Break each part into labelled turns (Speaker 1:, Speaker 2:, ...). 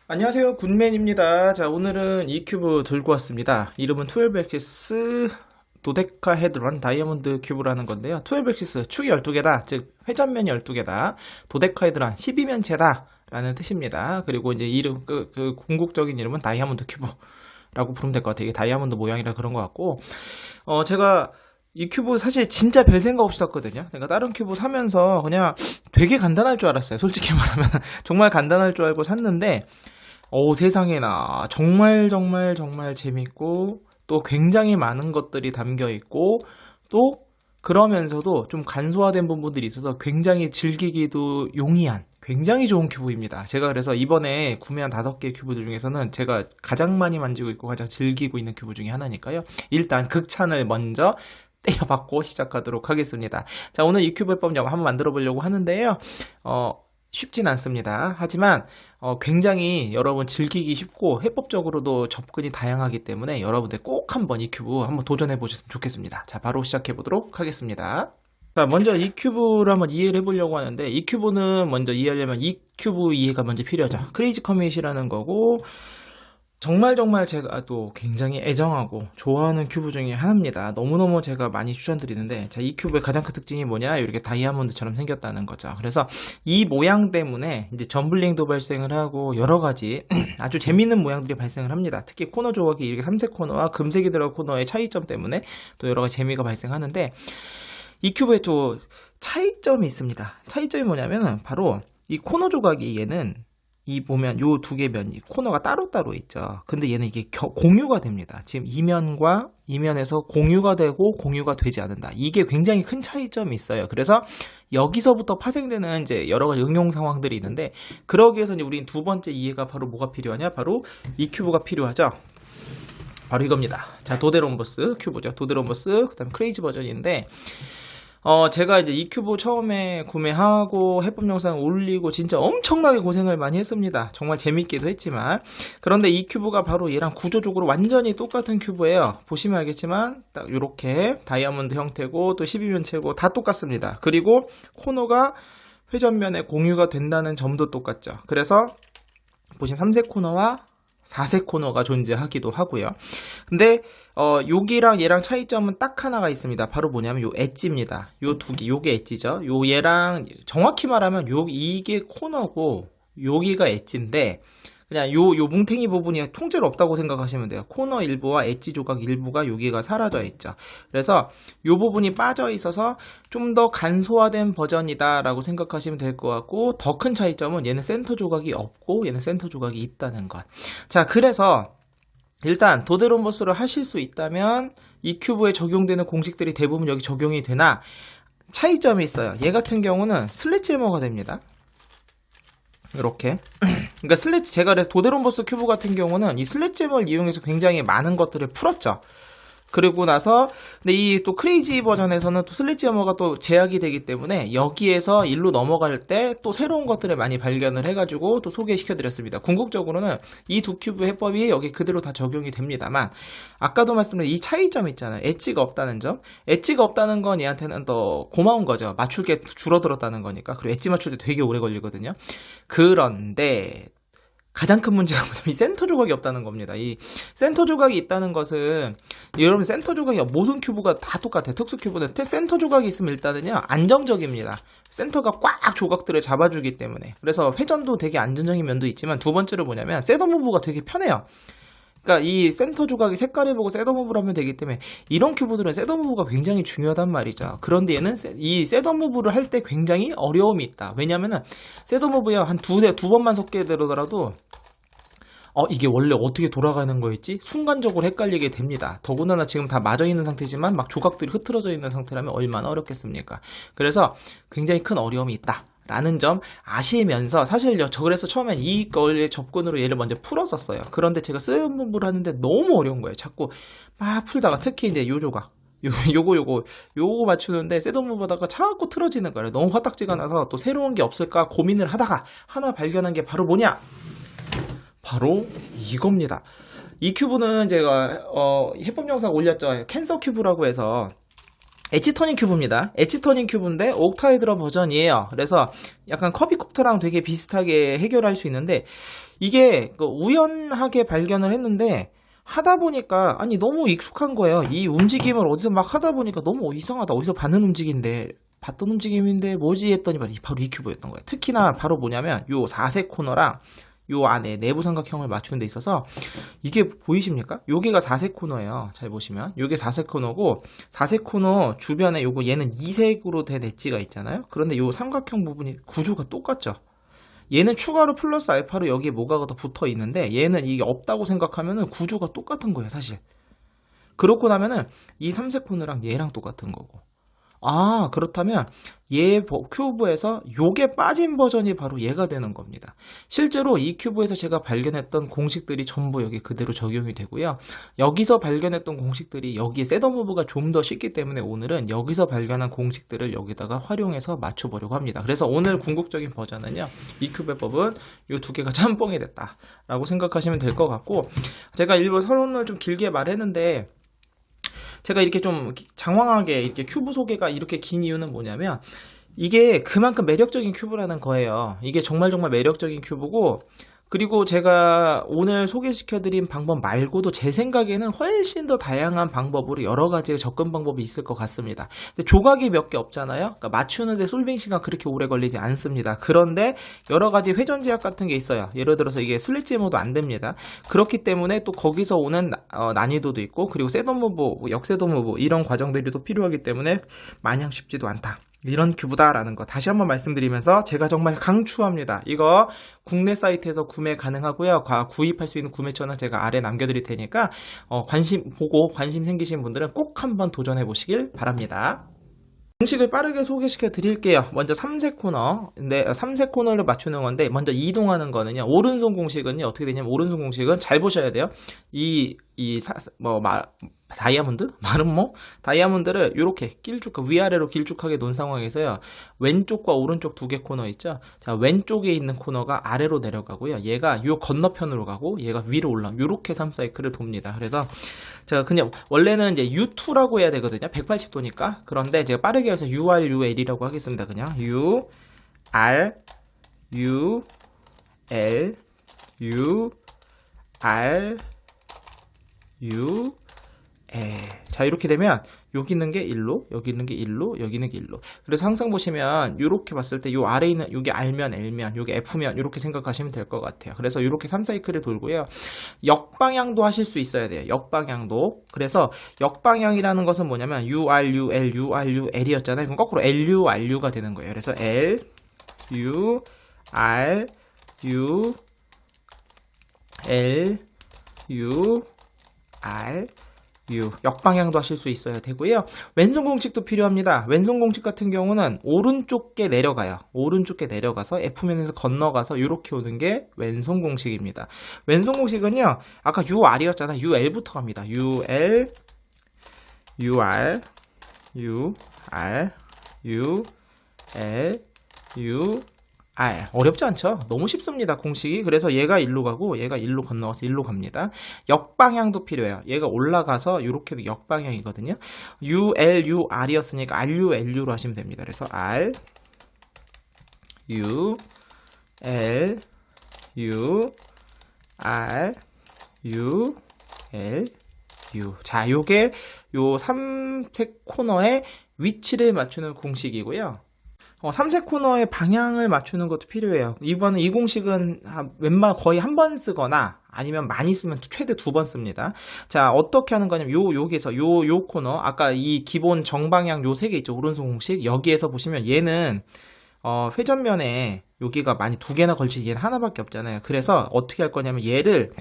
Speaker 1: 안녕하세요, 굿맨입니다. 자, 오늘은 이 큐브 들고 왔습니다. 이름은 12엑시스 도데카 헤드런 다이아몬드 큐브라는 건데요. 12엑시스 축이 12개다, 즉 회전면이 12개다. 도데카 헤드런 12면체다 라는 뜻입니다. 그리고 이제 이름 궁극적인 이름은 다이아몬드 큐브라고 부르면 될 것 같아요. 이게 다이아몬드 모양이라 그런 것 같고, 제가 이 큐브 사실 진짜 별 생각 없이 샀거든요. 그러니까 다른 큐브 사면서 그냥 되게 간단할 줄 알았어요. 솔직히 말하면 정말 간단할 줄 알고 샀는데, 세상에나 정말 정말 정말 재밌고 또 굉장히 많은 것들이 담겨 있고, 또 그러면서도 좀 간소화된 부분들이 있어서 굉장히 즐기기도 용이한 굉장히 좋은 큐브입니다. 제가 그래서 이번에 구매한 5개 큐브들 중에서는 제가 가장 많이 만지고 있고 가장 즐기고 있는 큐브 중에 하나니까요. 일단 극찬을 먼저 때려받고 시작하도록 하겠습니다. 자, 오늘 이 큐브 해법 한번 만들어 보려고 하는데요. 쉽진 않습니다. 하지만 굉장히 여러분 즐기기 쉽고 해법적으로도 접근이 다양하기 때문에 여러분들 꼭 한번 이 큐브 한번 도전해 보셨으면 좋겠습니다. 자, 바로 시작해 보도록 하겠습니다. 자, 먼저 이 큐브를 한번 이해를 해보려고 하는데, 이 큐브는 먼저 이해하려면 이 큐브 이해가 먼저 필요하죠. 크레이지 커밋이라는 거고, 정말 정말 제가 또 굉장히 애정하고 좋아하는 큐브 중에 하나입니다. 너무너무 제가 많이 추천드리는데, 자, 이 큐브의 가장 큰 특징이 뭐냐? 이렇게 다이아몬드처럼 생겼다는 거죠. 그래서 이 모양 때문에 이제 점블링도 발생을 하고 여러 가지 아주 재밌는 모양들이 발생을 합니다. 특히 코너 조각이 이렇게 삼색 코너와 금색이 들어간 코너의 차이점 때문에 또 여러 가지 재미가 발생하는데, 이 큐브에 또 차이점이 있습니다. 차이점이 뭐냐면 바로 이 코너 조각이, 얘는 이 보면 요 두 개 면 코너가 따로따로 있죠. 근데 얘는 이게 공유가 됩니다. 지금 이면과 이면에서 공유가 되고 공유가 되지 않는다. 이게 굉장히 큰 차이점이 있어요. 그래서 여기서부터 파생되는 이제 여러 가지 응용 상황들이 있는데, 그러기 위해서 이제 우린 두 번째 이해가 바로 뭐가 필요하냐? 바로 이 큐브가 필요하죠. 바로 이겁니다. 자, 도데롬버스 큐브죠. 도데롬버스, 그 다음 크레이지 버전인데, 제가 이제 이 큐브 처음에 구매하고 해법 영상 올리고 진짜 엄청나게 고생을 많이 했습니다. 정말 재밌기도 했지만, 그런데 이 큐브가 바로 얘랑 구조적으로 완전히 똑같은 큐브예요. 보시면 알겠지만 딱 이렇게 다이아몬드 형태고 또 12면체고 다 똑같습니다. 그리고 코너가 회전면에 공유가 된다는 점도 똑같죠. 그래서 보시면 3색 코너와 4색 코너가 존재하기도 하고요. 근데 여기랑 얘랑 차이점은 딱 하나가 있습니다. 바로 뭐냐면 요 엣지입니다. 요 두 개, 요게 엣지죠. 요 얘랑 정확히 말하면 이게 코너고 여기가 엣지인데, 그냥 요 뭉탱이 부분이 통째로 없다고 생각하시면 돼요. 코너 일부와 엣지 조각 일부가 여기가 사라져 있죠. 그래서 요 부분이 빠져 있어서 좀 더 간소화된 버전이다 라고 생각하시면 될 것 같고, 더 큰 차이점은 얘는 센터 조각이 없고 얘는 센터 조각이 있다는 것. 자, 그래서 일단 도데롬버스를 하실 수 있다면 이 큐브에 적용되는 공식들이 대부분 여기 적용이 되나, 차이점이 있어요. 얘 같은 경우는 슬래지해머가 됩니다. 이렇게. 그러니까 제가 그래서 도데롬버스 큐브 같은 경우는 이 슬래지해머를 이용해서 굉장히 많은 것들을 풀었죠. 그리고 나서 근데 이 또 크레이지 버전에서는 또 슬래지해머가 또 제약이 되기 때문에 여기에서 일로 넘어갈 때 또 새로운 것들을 많이 발견을 해가지고 또 소개시켜 드렸습니다. 궁극적으로는 이 두 큐브 해법이 여기 그대로 다 적용이 됩니다만, 아까도 말씀드린 이 차이점 있잖아요. 엣지가 없다는 점. 엣지가 없다는 건 얘한테는 더 고마운 거죠. 맞출 게 줄어들었다는 거니까. 그리고 엣지 맞출 때 되게 오래 걸리거든요. 그런데 가장 큰 문제가 뭐냐면 이 센터 조각이 없다는 겁니다. 이 센터 조각이 있다는 것은, 여러분 센터 조각이 모든 큐브가 다 똑같아요. 특수 큐브는 센터 조각이 있으면 일단은요 안정적입니다. 센터가 꽉 조각들을 잡아주기 때문에. 그래서 회전도 되게 안정적인 면도 있지만, 두 번째로 뭐냐면 셋업무브가 되게 편해요. 그러니까 이 센터 조각이 색깔을 보고 셋업무브를 하면 되기 때문에 이런 큐브들은 셋업무브가 굉장히 중요하단 말이죠. 그런데 얘는 이 셋업무브를 할 때 굉장히 어려움이 있다. 왜냐면은 셋업무브야 한 두 번만 섞게 되더라도 이게 원래 어떻게 돌아가는 거였지? 순간적으로 헷갈리게 됩니다. 더군다나 지금 다 맞아 있는 상태지만 막 조각들이 흐트러져 있는 상태라면 얼마나 어렵겠습니까? 그래서 굉장히 큰 어려움이 있다 라는 점 아시면서, 사실 저 그래서 처음엔 이거의 접근으로 얘를 먼저 풀었었어요. 그런데 제가 셋업무브를 하는데 너무 어려운 거예요. 자꾸 막 풀다가, 특히 이제 요 조각 요거 맞추는데 셋업무브하다가 자꾸 틀어지는 거예요. 너무 화딱지가 나서 또 새로운 게 없을까 고민을 하다가 하나 발견한 게 바로 뭐냐? 바로 이겁니다. 이 큐브는 제가 해법 영상 올렸죠. 캔서 큐브라고 해서 엣지 터닝 큐브입니다. 엣지 터닝 큐브인데 옥타이드러 버전이에요. 그래서 약간 커비콥터랑 되게 비슷하게 해결할 수 있는데, 이게 우연하게 발견을 했는데 하다 보니까 아니 너무 익숙한 거예요. 이 움직임을 어디서 막 하다 보니까 너무 이상하다. 어디서 봤는 움직임인데 봤던 움직임인데 뭐지 했더니 바로 이 큐브였던 거예요. 특히나 바로 뭐냐면 요 4색 코너랑 요 안에 내부 삼각형을 맞추는 데 있어서 이게 보이십니까? 여기가 4색 코너예요. 잘 보시면 요게 4색 코너고 4색 코너 주변에 요거 얘는 2색으로 된 엣지가 있잖아요. 그런데 요 삼각형 부분이 구조가 똑같죠. 얘는 추가로 플러스 알파로 여기에 뭐가 더 붙어 있는데 얘는 이게 없다고 생각하면은 구조가 똑같은 거예요, 사실. 그렇고 나면은 이 3색 코너랑 얘랑 똑같은 거고. 아, 그렇다면 얘 큐브에서 요게 빠진 버전이 바로 얘가 되는 겁니다. 실제로 이 큐브에서 제가 발견했던 공식들이 전부 여기 그대로 적용이 되고요. 여기서 발견했던 공식들이 여기에 셋업무브가 좀 더 쉽기 때문에 오늘은 여기서 발견한 공식들을 여기다가 활용해서 맞춰보려고 합니다. 그래서 오늘 궁극적인 버전은요, 이 큐브의 법은 요 두 개가 짬뽕이 됐다 라고 생각하시면 될 것 같고, 제가 일부 서론을 좀 길게 말했는데 제가 이렇게 좀 장황하게 이렇게 큐브 소개가 이렇게 긴 이유는 뭐냐면 이게 그만큼 매력적인 큐브라는 거예요. 이게 정말 매력적인 큐브고, 그리고 제가 오늘 소개시켜드린 방법 말고도 제 생각에는 훨씬 더 다양한 방법으로 여러 가지 접근 방법이 있을 것 같습니다. 근데 조각이 몇 개 없잖아요. 그러니까 맞추는데 솔빙 시간 그렇게 오래 걸리지 않습니다. 그런데 여러 가지 회전 제약 같은 게 있어요. 예를 들어서 이게 슬릿지모도 안 됩니다. 그렇기 때문에 또 거기서 오는 난이도도 있고, 그리고 셋업 무브, 역셋업 무브 이런 과정들이 또 필요하기 때문에 마냥 쉽지도 않다. 이런 큐브다라는 거 다시 한번 말씀드리면서 제가 정말 강추합니다. 이거 국내 사이트에서 구매 가능하고요. 구입할 수 있는 구매처는 제가 아래 남겨드릴 테니까 관심 생기신 분들은 꼭 한번 도전해 보시길 바랍니다. 공식을 빠르게 소개시켜 드릴게요. 먼저 3색 코너. 근데 3색 코너를 맞추는 건데, 먼저 이동하는 거는요, 오른손 공식은요, 어떻게 되냐면, 오른손 공식은 잘 보셔야 돼요. 다이아몬드? 다이아몬드를 이렇게 위아래로 길쭉하게 놓은 상황에서요, 왼쪽과 오른쪽 두 개 코너 있죠? 자, 왼쪽에 있는 코너가 아래로 내려가고요. 얘가 요 건너편으로 가고, 얘가 위로 요렇게 3사이클을 돕니다. 그래서 제가 그냥 원래는 이제 U2라고 해야 되거든요. 180도니까. 그런데 제가 빠르게 해서 UR, UL이라고 하겠습니다. 그냥 U, R, U, L, U, R, U, L. 자, 이렇게 되면 여기 있는 게 1로, 여기 있는 게 1로, 여기 있는 게 1로. 그래서 항상 보시면 이렇게 봤을 때 요 아래에 있는 요게 R면, L면, 요게 F면 이렇게 생각하시면 될 것 같아요. 그래서 이렇게 3사이클을 돌고요. 역방향도 하실 수 있어야 돼요. 역방향도. 그래서 역방향이라는 것은 뭐냐면 UR, UL, UR, UL이었잖아요. 그럼 거꾸로 LU, RU가 되는 거예요. 그래서 L, U, R, U, L, U, R, U. 역방향도 하실 수 있어야 되고요. 왼손 공식도 필요합니다. 왼손 공식 같은 경우는 오른쪽에 내려가요. 오른쪽에 내려가서 F면에서 건너가서 이렇게 오는 게 왼손 공식입니다. 왼손 공식은요, 아까 UR이었잖아요. UL부터 갑니다. UL, UR, UR, UL, U, R. 어렵지 않죠? 너무 쉽습니다, 공식이. 그래서 얘가 1로 가고 얘가 1로 건너가서 1로 갑니다. 역방향도 필요해요. 얘가 올라가서 이렇게 역방향이거든요. UL, UR이었으니까 RU, LU로 하시면 됩니다. 그래서 R, U, L, U, R, U, L, U. 자, 요게 요 3색 코너의 위치를 맞추는 공식이고요. 3색 코너의 방향을 맞추는 것도 필요해요. 이번에 이 공식은 거의 한 번 쓰거나 아니면 많이 쓰면 최대 2번 씁니다. 자, 어떻게 하는 거냐면 여기서 요 코너, 아까 이 기본 정방향 요 3개 있죠. 오른손 공식. 여기에서 보시면 얘는 회전면에 여기가 많이 2개나 걸치지 얘는 하나밖에 없잖아요. 그래서 어떻게 할 거냐면 얘를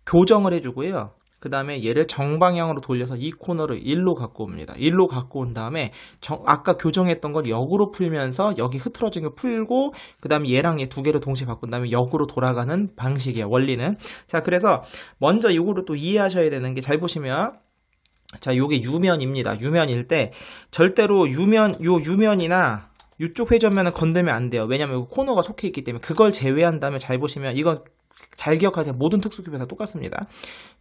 Speaker 1: 교정을 해주고요. 그 다음에 얘를 정방향으로 돌려서 이 코너를 1로 갖고 옵니다. 1로 갖고 온 다음에 아까 교정했던 걸 역으로 풀면서 여기 흐트러진 거 풀고, 그 다음에 얘랑 얘 두 개를 동시에 바꾼 다음에 역으로 돌아가는 방식이에요, 원리는. 자, 그래서 먼저 이거를 또 이해하셔야 되는 게, 잘 보시면, 자, 요게 유면입니다. 유면일 때 절대로 유면이나 이쪽 회전면은 건들면 안 돼요. 왜냐면 이 코너가 속해 있기 때문에. 그걸 제외한 다음에 잘 보시면, 이건 잘 기억하세요. 모든 특수큐브에 다 똑같습니다.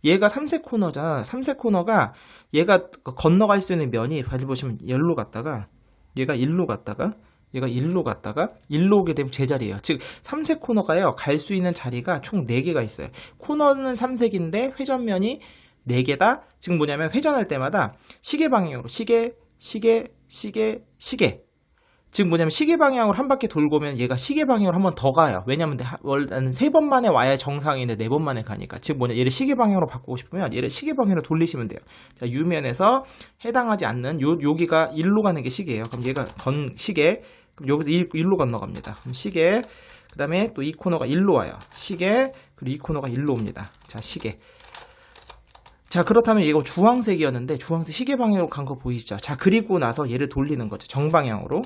Speaker 1: 얘가 3색 코너잖아. 3색 코너가 얘가 건너갈 수 있는 면이, 잘 보시면 1로 갔다가 얘가 1로 갔다가 얘가 일로 갔다가 일로 오게 되면 제자리예요. 즉 3색 코너가요. 갈 수 있는 자리가 총 4개가 있어요. 코너는 3색인데 회전면이 4개다. 즉 뭐냐면 회전할 때마다 시계 방향으로 시계 즉 뭐냐면 시계 방향으로 한 바퀴 돌고 오면 얘가 시계 방향으로 한 번 더 가요. 왜냐면 원래는 3번 만에 와야 정상인데 4번 만에 가니까. 즉 뭐냐, 얘를 시계 방향으로 바꾸고 싶으면 얘를 시계 방향으로 돌리시면 돼요. 자, 유면에서 해당하지 않는 여기가 일로 가는 게 시계예요. 그럼 얘가 시계, 그럼 여기서 일로 건너갑니다. 그럼 시계, 그 다음에 또 이 코너가 일로 와요. 시계, 그리고 이 코너가 일로 옵니다. 자, 시계. 자, 그렇다면 이거 주황색이었는데 주황색 시계 방향으로 간 거 보이시죠? 자, 그리고 나서 얘를 돌리는 거죠. 정방향으로.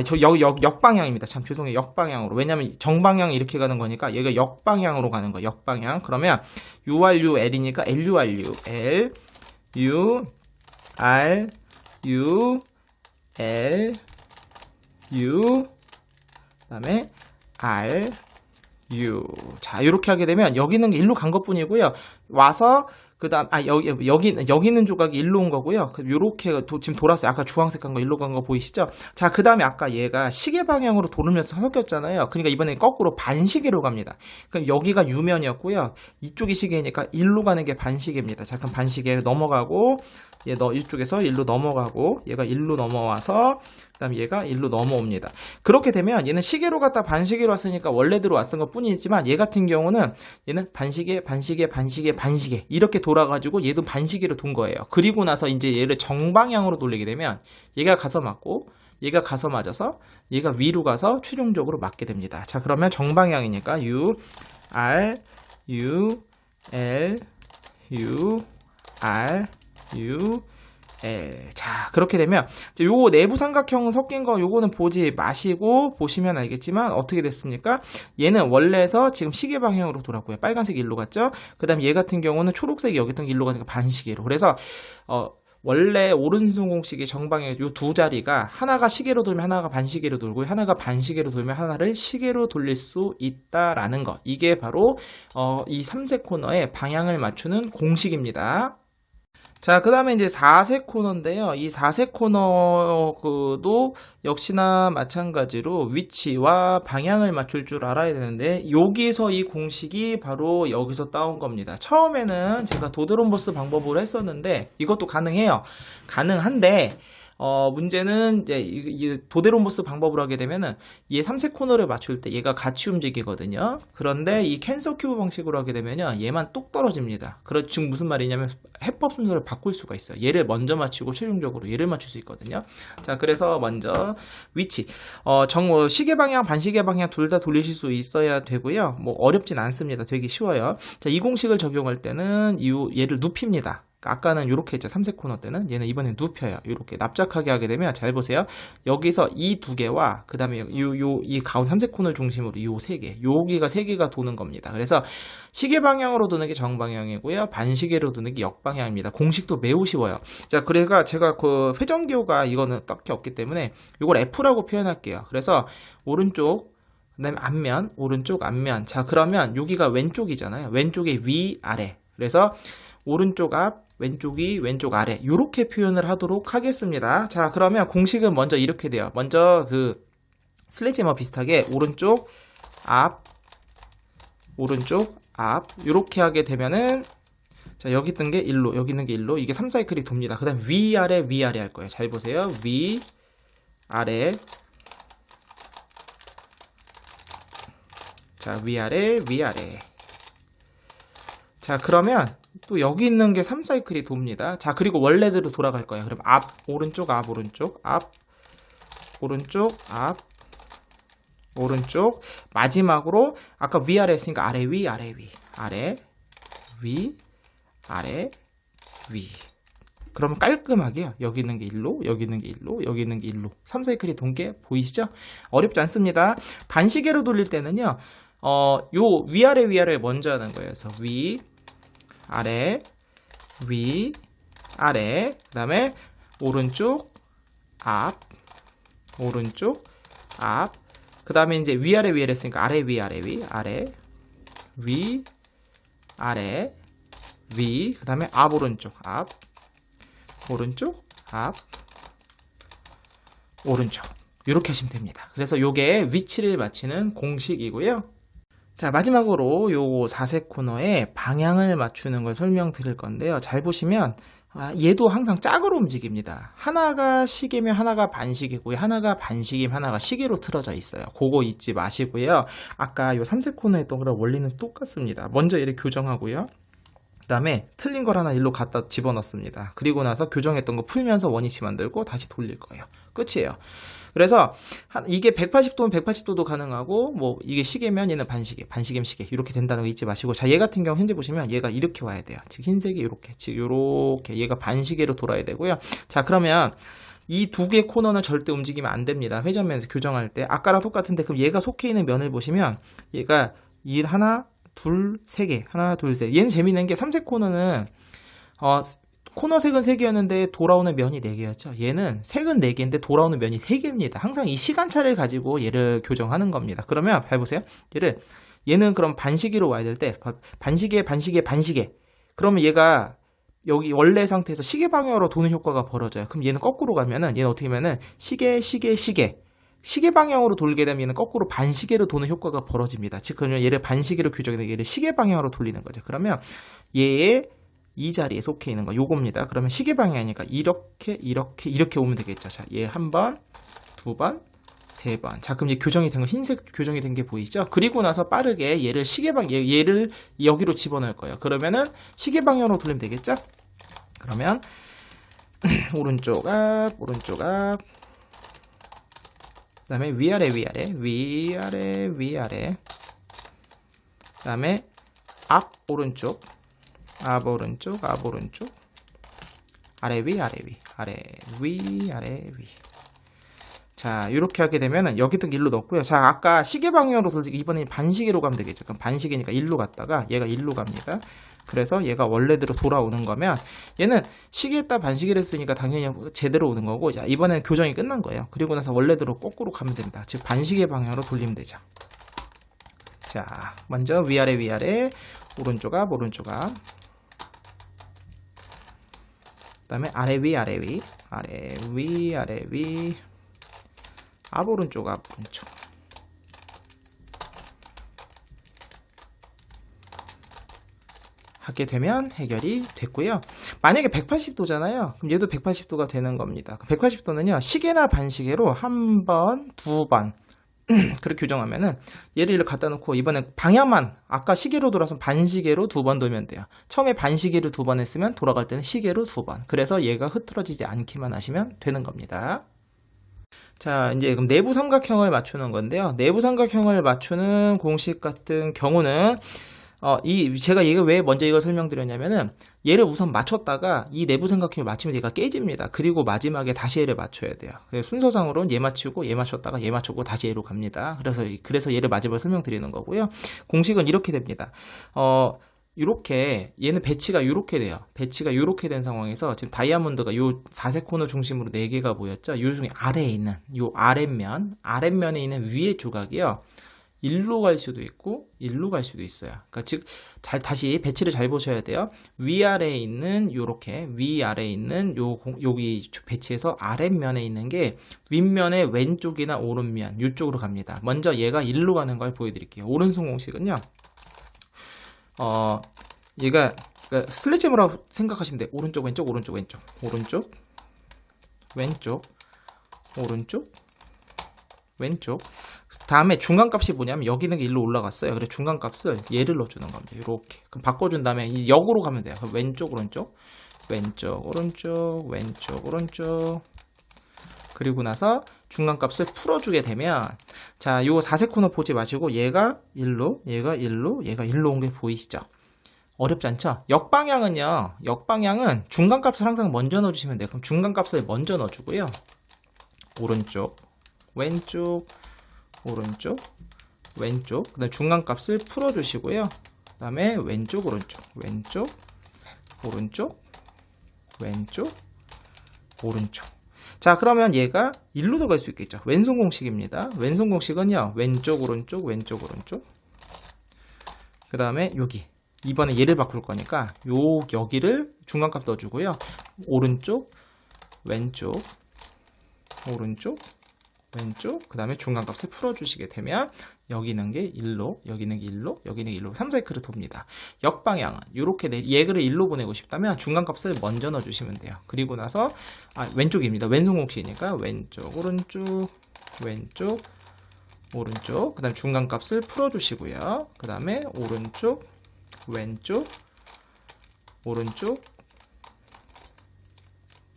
Speaker 1: 저 역방향입니다. 참 죄송해요. 역방향으로. 왜냐면 정방향 이렇게 가는 거니까 얘가 역방향으로 가는 거예요. 역방향. 그러면 URUL이니까 LURU L U R U L U 그다음에 R U. 자, 이렇게 하게 되면 여기는 일로 간 것뿐이고요. 와서 그다음 여기 있는 조각이 일로 온 거고요. 요렇게 지금 돌았어요. 아까 주황색 간 거 일로 간 거 보이시죠? 자, 그다음에 아까 얘가 시계 방향으로 돌으면서 섞였잖아요. 그러니까 이번엔 거꾸로 반시계로 갑니다. 그럼 여기가 유면이었고요. 이쪽이 시계니까 일로 가는 게 반시계입니다. 자, 그럼 반시계 넘어가고 이쪽에서 일로 넘어가고 얘가 일로 넘어와서 그다음에 얘가 일로 넘어옵니다. 그렇게 되면 얘는 시계로 갔다 반시계로 왔으니까 원래대로 왔던 것 뿐이지만 얘 같은 경우는 얘는 반시계 이렇게 돌아가지고 얘도 반시계로 돈 거예요. 그리고 나서 이제 얘를 정방향으로 돌리게 되면 얘가 가서 맞고 얘가 가서 맞아서 얘가 위로 가서 최종적으로 맞게 됩니다. 자, 그러면 정방향이니까 U R U L U R U L. 자, 그렇게 되면 요거 내부 삼각형 섞인 거 요거는 보지 마시고 보시면 알겠지만 어떻게 됐습니까? 얘는 원래에서 지금 시계 방향으로 돌았고요. 빨간색이 일로 갔죠? 그 다음에 얘 같은 경우는 초록색이 여기 있던 게 일로 가니까 반시계로. 그래서 원래 오른손 공식의 정방향 요 두 자리가 하나가 시계로 돌면 하나가 반시계로 돌고 하나가 반시계로 돌면 하나를 시계로 돌릴 수 있다라는 거. 이게 바로 이 3색 코너의 방향을 맞추는 공식입니다. 자, 그 다음에 이제 4색 코너인데요. 이 4색 코너도 역시나 마찬가지로 위치와 방향을 맞출 줄 알아야 되는데 여기서 이 공식이 바로 여기서 따온 겁니다. 처음에는 제가 도드론버스 방법으로 했었는데 이것도 가능해요. 가능한데 문제는 이제 이 도데론버스 방법으로 하게 되면은 얘 3색 코너를 맞출 때 얘가 같이 움직이거든요. 그런데 이 캔서 큐브 방식으로 하게 되면요 얘만 뚝 떨어집니다. 즉 무슨 말이냐면 해법 순서를 바꿀 수가 있어요. 얘를 먼저 맞추고 최종적으로 얘를 맞출 수 있거든요. 자, 그래서 먼저 위치 시계 방향 반시계 방향 둘 다 돌리실 수 있어야 되고요. 뭐 어렵진 않습니다. 되게 쉬워요. 자, 이 공식을 적용할 때는 얘를 눕힙니다. 아까는 이렇게 했죠. 3색 코너 때는 얘는 이번엔 눕혀요. 이렇게 납작하게 하게 되면 잘 보세요. 여기서 이 두 개와 그 다음에 이 가운데 3색 코너를 중심으로 요 세 개, 여기가 세 개가 도는 겁니다. 그래서 시계 방향으로 도는 게 정방향이고요. 반시계로 도는 게 역방향입니다. 공식도 매우 쉬워요. 자, 그러니까 제가 그 회전기호가 이거는 딱히 없기 때문에 이걸 F라고 표현할게요. 그래서 오른쪽 그 다음에 앞면, 오른쪽 앞면. 자, 그러면 여기가 왼쪽이잖아요. 왼쪽에 위, 아래. 그래서 오른쪽 앞, 왼쪽이 왼쪽 아래 이렇게 표현을 하도록 하겠습니다. 자, 그러면 공식은 먼저 이렇게 돼요. 먼저 그 슬래지머 비슷하게 오른쪽 앞 이렇게 하게 되면은 자, 여기 있는 게 일로 여기 있는 게 일로 이게 3사이클이 돕니다. 그 다음 위아래 할 거예요. 잘 보세요. 위 아래 자, 위아래 자, 그러면 또 여기 있는 게 3사이클이 돕니다. 자, 그리고 원래대로 돌아갈 거예요. 그럼 앞, 오른쪽, 오른쪽. 마지막으로 아까 위아래 했으니까 아래, 위. 그러면 깔끔하게요. 여기 있는 게 일로, 여기 있는 게 일로, 여기 있는 게 일로. 3사이클이 돈 게 보이시죠? 어렵지 않습니다. 반시계로 돌릴 때는요. 요 위아래 먼저 하는 거예요. 그래서 위, 아래, 그 다음에 오른쪽, 앞, 그 다음에 이제 위아래 했으니까 아래, 위, 그 다음에 앞, 오른쪽, 이렇게 하시면 됩니다. 그래서 요게 위치를 맞추는 공식이고요. 자, 마지막으로 요 4색 코너에 방향을 맞추는 걸 설명드릴 건데요. 잘 보시면 얘도 항상 짝으로 움직입니다. 하나가 시계면 하나가 반시계고요. 하나가 반시계면 하나가 시계로 틀어져 있어요. 그거 잊지 마시고요. 아까 요 3색 코너 했던 거랑 원리는 똑같습니다. 먼저 얘를 교정하고요. 그 다음에 틀린 걸 하나 일로 갖다 집어넣습니다. 그리고 나서 교정했던 거 풀면서 원위치 만들고 다시 돌릴 거예요. 끝이에요. 그래서 이게 180도면 180도도 가능하고 뭐 이게 시계면 얘는 반시계, 반시계면 시계 이렇게 된다는 거 잊지 마시고, 자, 얘 같은 경우 현재 보시면 얘가 이렇게 와야 돼요. 즉 흰색이 이렇게, 즉 요렇게 얘가 반시계로 돌아야 되고요. 자, 그러면 이 두 개 코너는 절대 움직이면 안 됩니다. 회전면에서 교정할 때 아까랑 똑같은데, 그럼 얘가 속해 있는 면을 보시면 얘가 하나 둘 세 개, 하나 둘 셋. 얘는 재밌는 게 3색 코너는 코너 색은 3개였는데 돌아오는 면이 4개였죠. 얘는 색은 4개인데 돌아오는 면이 3개입니다. 항상 이 시간차를 가지고 얘를 교정하는 겁니다. 그러면 잘 보세요. 얘는 그럼 반시계로 와야 될 때 반시계 반시계 반시계. 그러면 얘가 여기 원래 상태에서 시계 방향으로 도는 효과가 벌어져요. 그럼 얘는 거꾸로 가면은 얘는 어떻게 하면은 시계 시계 시계. 시계 방향으로 돌게 되면 얘는 거꾸로 반시계로 도는 효과가 벌어집니다. 즉 그러면 얘를 반시계로 교정해서 얘를 시계 방향으로 돌리는 거죠. 그러면 얘의 이 자리에 속해 있는 거 요겁니다. 그러면 시계 방향이니까 이렇게 오면 되겠죠. 자, 얘 한 번, 두 번, 세 번. 자, 그럼 이제 교정이 된 거, 흰색 교정이 된 게 보이죠? 그리고 나서 빠르게 얘를 얘를 여기로 집어넣을 거예요. 그러면은 시계 방향으로 돌리면 되겠죠? 그러면 오른쪽 앞, 오른쪽 앞. 그다음에 위아래 위아래 위아래 위아래. 그다음에 앞 오른쪽. 앞 오른쪽, 앞 오른쪽, 아래 위, 아래 위, 아래 위, 아래 위. 자, 이렇게 하게 되면은 여기도 일로 넣고요. 자, 아까 시계 방향으로 돌리기 이번엔 반시계로 가면 되겠죠. 그럼 반시계니까 일로 갔다가 얘가 일로 갑니다. 그래서 얘가 원래대로 돌아오는 거면 얘는 시계에다 반시계를 했으니까 당연히 제대로 오는 거고, 자, 이번엔 교정이 끝난 거예요. 그리고 나서 원래대로 거꾸로 가면 됩니다. 즉 반시계 방향으로 돌리면 되죠. 자, 먼저 위아래 위아래, 오른쪽 앞, 오른쪽 앞. 그 다음에 아래 위 아래 위 아래 위 아래 위 앞 오른쪽 앞 오른쪽. 하게 되면 해결이 됐고요. 만약에 180도잖아요. 그럼 얘도 180도가 되는 겁니다. 180도는요 시계나 반시계로 한 번, 두 번 그렇게 교정하면은 얘를 갖다 놓고 이번엔 방향만 아까 시계로 돌아서 반시계로 2번 돌면 돼요. 처음에 반시계를 2번 했으면 돌아갈 때는 시계로 2번. 그래서 얘가 흐트러지지 않기만 하시면 되는 겁니다. 자, 이제 그럼 내부 삼각형을 맞추는 건데요. 내부 삼각형을 맞추는 공식 같은 경우는 제가 얘가 왜 먼저 이걸 설명드렸냐면은 얘를 우선 맞췄다가 이 내부 삼각형을 맞추면 얘가 깨집니다. 그리고 마지막에 다시 얘를 맞춰야 돼요. 순서상으로는 얘 맞추고 얘 맞췄다가 얘 맞추고 다시 얘로 갑니다. 그래서 얘를 마지막에 설명드리는 거고요. 공식은 이렇게 됩니다. 이렇게 얘는 배치가 이렇게 돼요. 배치가 이렇게 된 상황에서 지금 다이아몬드가 요 4색 코너 중심으로 4개가 보였죠. 요 중에 아래에 있는 요 아랫면에 있는 위의 조각이요. 일로 갈 수도 있고 일로 갈 수도 있어요. 그러니까 즉 다시 배치를 잘 보셔야 돼요. 위아래에 있는 요렇게 위아래에 있는 여기 배치에서 아랫면에 있는 게 윗면의 왼쪽이나 오른면 이쪽으로 갑니다. 먼저 얘가 일로 가는 걸 보여드릴게요. 오른손 공식은요. 얘가 그러니까 슬래지머라고 생각하시면 돼요. 오른쪽 왼쪽 오른쪽 왼쪽 오른쪽 왼쪽 오른쪽 왼쪽. 다음에 중간값이 뭐냐면 여기 있는 게 일로 올라갔어요. 그래서 중간값을 얘를 넣어주는 겁니다. 이렇게. 그럼 바꿔준 다음에 이 역으로 가면 돼요. 그럼 왼쪽 오른쪽 왼쪽 오른쪽 왼쪽 오른쪽. 그리고 나서 중간값을 풀어주게 되면 자, 요 4색 코너 보지 마시고 얘가 일로 얘가 일로 얘가 일로 온 게 보이시죠? 어렵지 않죠? 역방향은 중간값을 항상 먼저 넣어주시면 돼요. 그럼 중간값을 먼저 넣어주고요. 오른쪽 왼쪽 오른쪽 왼쪽. 그다음 중간값을 풀어주시고요. 그다음에 왼쪽 오른쪽 왼쪽 오른쪽 왼쪽 오른쪽. 자, 그러면 얘가 일로도 갈 수 있겠죠. 왼손 공식입니다. 왼손 공식은요 왼쪽 오른쪽 왼쪽 오른쪽. 그 다음에 여기 이번에 얘를 바꿀 거니까 여기를 중간값 넣어주고요. 오른쪽 왼쪽 오른쪽 왼쪽, 그 다음에 중간값을 풀어주시게 되면 여기 있는 게 1로, 여기 있는 게 1로, 여기 있는 게 1로 3사이클을 돕니다. 역방향은 이렇게 얘를 1로 보내고 싶다면 중간값을 먼저 넣어주시면 돼요. 그리고 나서 왼쪽입니다. 왼손공식이니까 왼쪽, 오른쪽, 왼쪽, 오른쪽, 그 다음 중간값을 풀어주시고요. 그 다음에 오른쪽, 왼쪽, 오른쪽,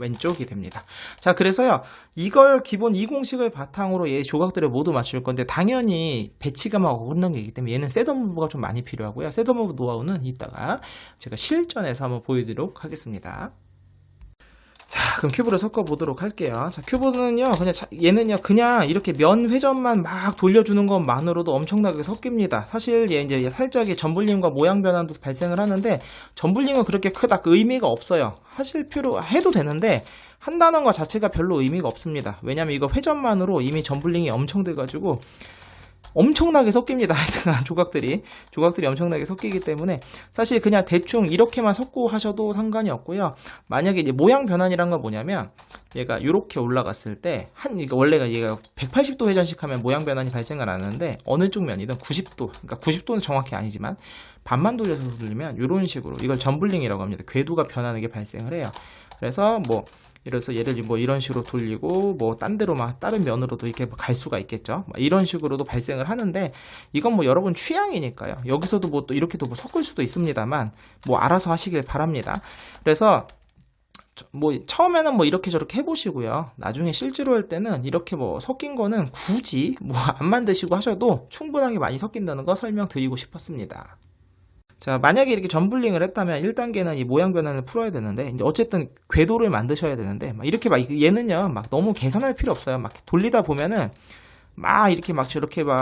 Speaker 1: 왼쪽이 됩니다. 자, 그래서요, 이걸 기본 이 공식을 바탕으로 얘 조각들을 모두 맞출 건데, 당연히 배치가 막 어긋난 게 있기 때문에 얘는 셋업무브가 좀 많이 필요하고요. 셋업무브 노하우는 이따가 제가 실전에서 한번 보여드리도록 하겠습니다. 자, 그럼 큐브를 섞어 보도록 할게요. 자, 큐브는요, 얘는요, 그냥 이렇게 면 회전만 막 돌려주는 것만으로도 엄청나게 섞입니다. 사실 얘 이제 살짝 전불림과 모양 변환도 발생을 하는데, 전불림은 그렇게 크다 의미가 없어요. 해도 되는데, 한다는 것 자체가 별로 의미가 없습니다. 왜냐면 이거 회전만으로 이미 전불링이 엄청 돼가지고, 엄청나게 섞입니다. 조각들이 엄청나게 섞이기 때문에 사실 그냥 대충 이렇게만 섞고 하셔도 상관이 없고요. 만약에 이제 모양 변환이란 건 뭐냐면 얘가 이렇게 올라갔을 때 이거 원래가 얘가 180도 회전식 하면 모양 변환이 발생을 하는데 어느 쪽 면이든 90도, 그러니까 90도는 정확히 아니지만 반만 돌려서 돌리면 이런 식으로 이걸 전블링이라고 합니다. 궤도가 변하는 게 발생을 해요. 그래서 이래서 얘를 이런 식으로 돌리고 딴 데로 다른 면으로도 이렇게 갈 수가 있겠죠. 이런 식으로도 발생을 하는데 이건 여러분 취향이니까요. 여기서도 또 이렇게도 섞을 수도 있습니다만 알아서 하시길 바랍니다. 그래서 처음에는 이렇게 저렇게 해보시고요. 나중에 실제로 할 때는 이렇게 섞인 거는 굳이 안 만드시고 하셔도 충분하게 많이 섞인다는 거 설명드리고 싶었습니다. 자, 만약에 이렇게 전불링을 했다면 1단계는 이 모양 변환을 풀어야 되는데, 이제 어쨌든 궤도를 만드셔야 되는데, 이렇게 얘는요, 너무 계산할 필요 없어요. 돌리다 보면은, 이렇게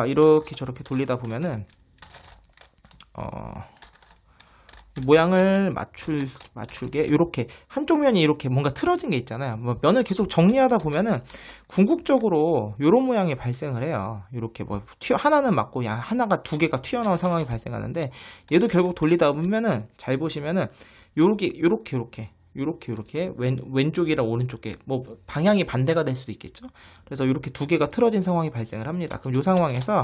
Speaker 1: 이렇게 저렇게 돌리다 보면은, 모양을 맞추게 이렇게 한쪽 면이 이렇게 뭔가 틀어진 게 있잖아요. 면을 계속 정리하다 보면은 궁극적으로 이런 모양이 발생을 해요. 이렇게 하나는 맞고 하나가 두 개가 튀어나온 상황이 발생하는데 얘도 결국 돌리다 보면은 잘 보시면은 요렇게 왼쪽이랑 오른쪽에 방향이 반대가 될 수도 있겠죠. 그래서 이렇게 두 개가 틀어진 상황이 발생을 합니다. 그럼 이 상황에서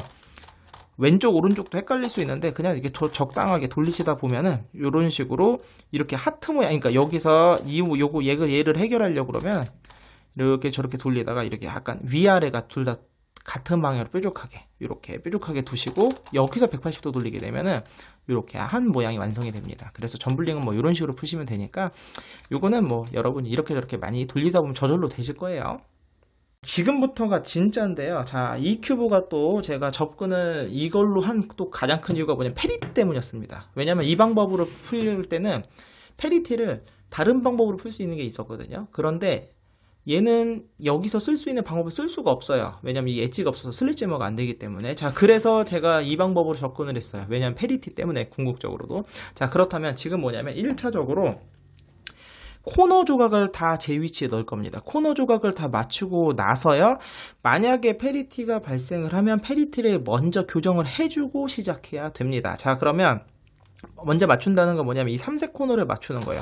Speaker 1: 왼쪽 오른쪽도 헷갈릴 수 있는데 그냥 이렇게 적당하게 돌리시다 보면은 이런 식으로 이렇게 하트 모양, 그러니까 여기서 얘를 해결하려고 그러면 이렇게 저렇게 돌리다가 이렇게 약간 위아래가 둘 다 같은 방향으로 뾰족하게 두시고 여기서 180도 돌리게 되면은 이렇게 한 모양이 완성이 됩니다. 그래서 전블링은 이런 식으로 푸시면 되니까 요거는 여러분이 이렇게 저렇게 많이 돌리다 보면 저절로 되실 거예요. 지금부터가 진짜인데요. 자, 이 큐브가 또 제가 접근을 이걸로 한 또 가장 큰 이유가 뭐냐면 페리티 때문이었습니다. 왜냐면 이 방법으로 풀 때는 페리티를 다른 방법으로 풀 수 있는 게 있었거든요. 그런데 얘는 여기서 쓸 수 있는 방법을 쓸 수가 없어요. 왜냐면 이 엣지가 없어서 슬릿제머가 안 되기 때문에. 자, 그래서 제가 이 방법으로 접근을 했어요. 왜냐면 페리티 때문에 궁극적으로도. 자, 그렇다면 지금 뭐냐면 1차적으로 코너 조각을 다 제 위치에 넣을 겁니다. 코너 조각을 다 맞추고 나서요. 만약에 페리티가 발생을 하면 페리티를 먼저 교정을 해주고 시작해야 됩니다. 자, 그러면 먼저 맞춘다는 건 뭐냐면 이 3색 코너를 맞추는 거예요.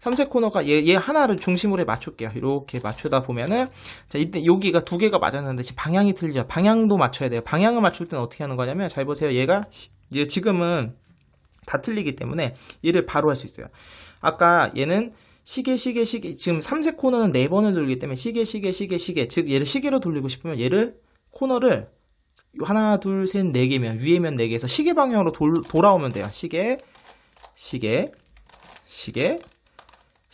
Speaker 1: 3색 코너가 얘 하나를 중심으로 맞출게요. 이렇게 맞추다 보면은 자, 이때 여기가 두 개가 맞았는데 지금 방향이 틀리죠. 방향도 맞춰야 돼요. 방향을 맞출 때는 어떻게 하는 거냐면 잘 보세요. 얘 지금은 다 틀리기 때문에 얘를 바로 할 수 있어요. 아까 얘는 시계 지금 3색 코너는 4번을 돌리기 때문에 시계 즉 얘를 시계로 돌리고 싶으면 얘를 코너를 하나 둘 셋 4개면 위에면 4개에서 시계 방향으로 돌아오면 돼요. 시계